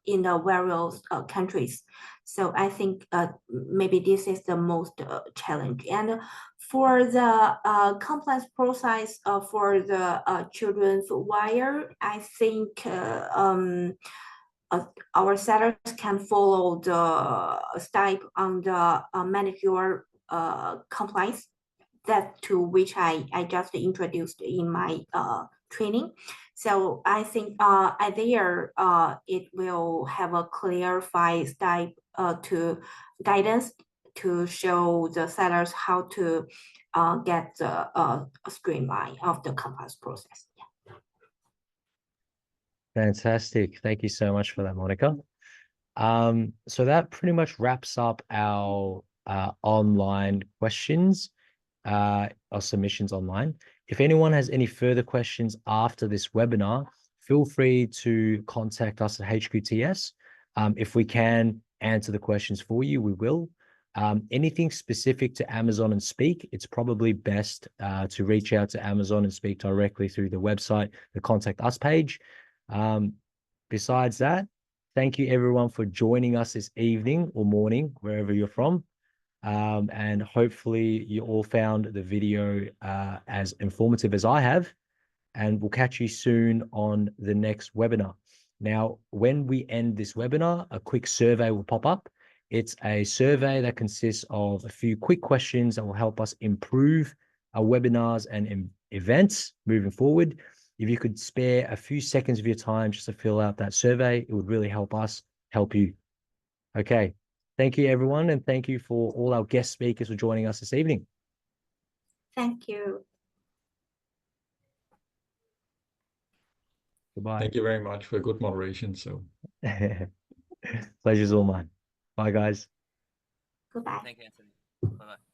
Speaker 3: in the various countries. So I think maybe this is the most challenge. And for the compliance process for the children's wear, I think our sellers can follow the step on the manicure compliance, that to which I just introduced in my training. So I think there it will have a clarified step to guidance to show the sellers how to get the streamline of the compliance process.
Speaker 1: Fantastic. Thank you so much for that, Monica. So that pretty much wraps up our online questions, our submissions online. If anyone has any further questions after this webinar, feel free to contact us at HQTS. If we can answer the questions for you, we will. Anything specific to Amazon and Speak, it's probably best to reach out to Amazon and Speak directly through the website, the Contact Us page. Besides that, thank you everyone for joining us this evening or morning, wherever you're from. And hopefully you all found the video as informative as I have. And we'll catch you soon on the next webinar. Now, when we end this webinar, a quick survey will pop up. It's a survey that consists of a few quick questions that will help us improve our webinars and events moving forward. If you could spare a few seconds of your time just to fill out that survey, it would really help us help you. Okay. Thank you, everyone. And thank you for all our guest speakers for joining us this evening.
Speaker 3: Thank you.
Speaker 1: Goodbye.
Speaker 2: Thank you very much for good moderation. So
Speaker 1: Pleasure's all mine. Bye, guys.
Speaker 3: Goodbye.
Speaker 5: Thank you, Anthony. Bye-bye.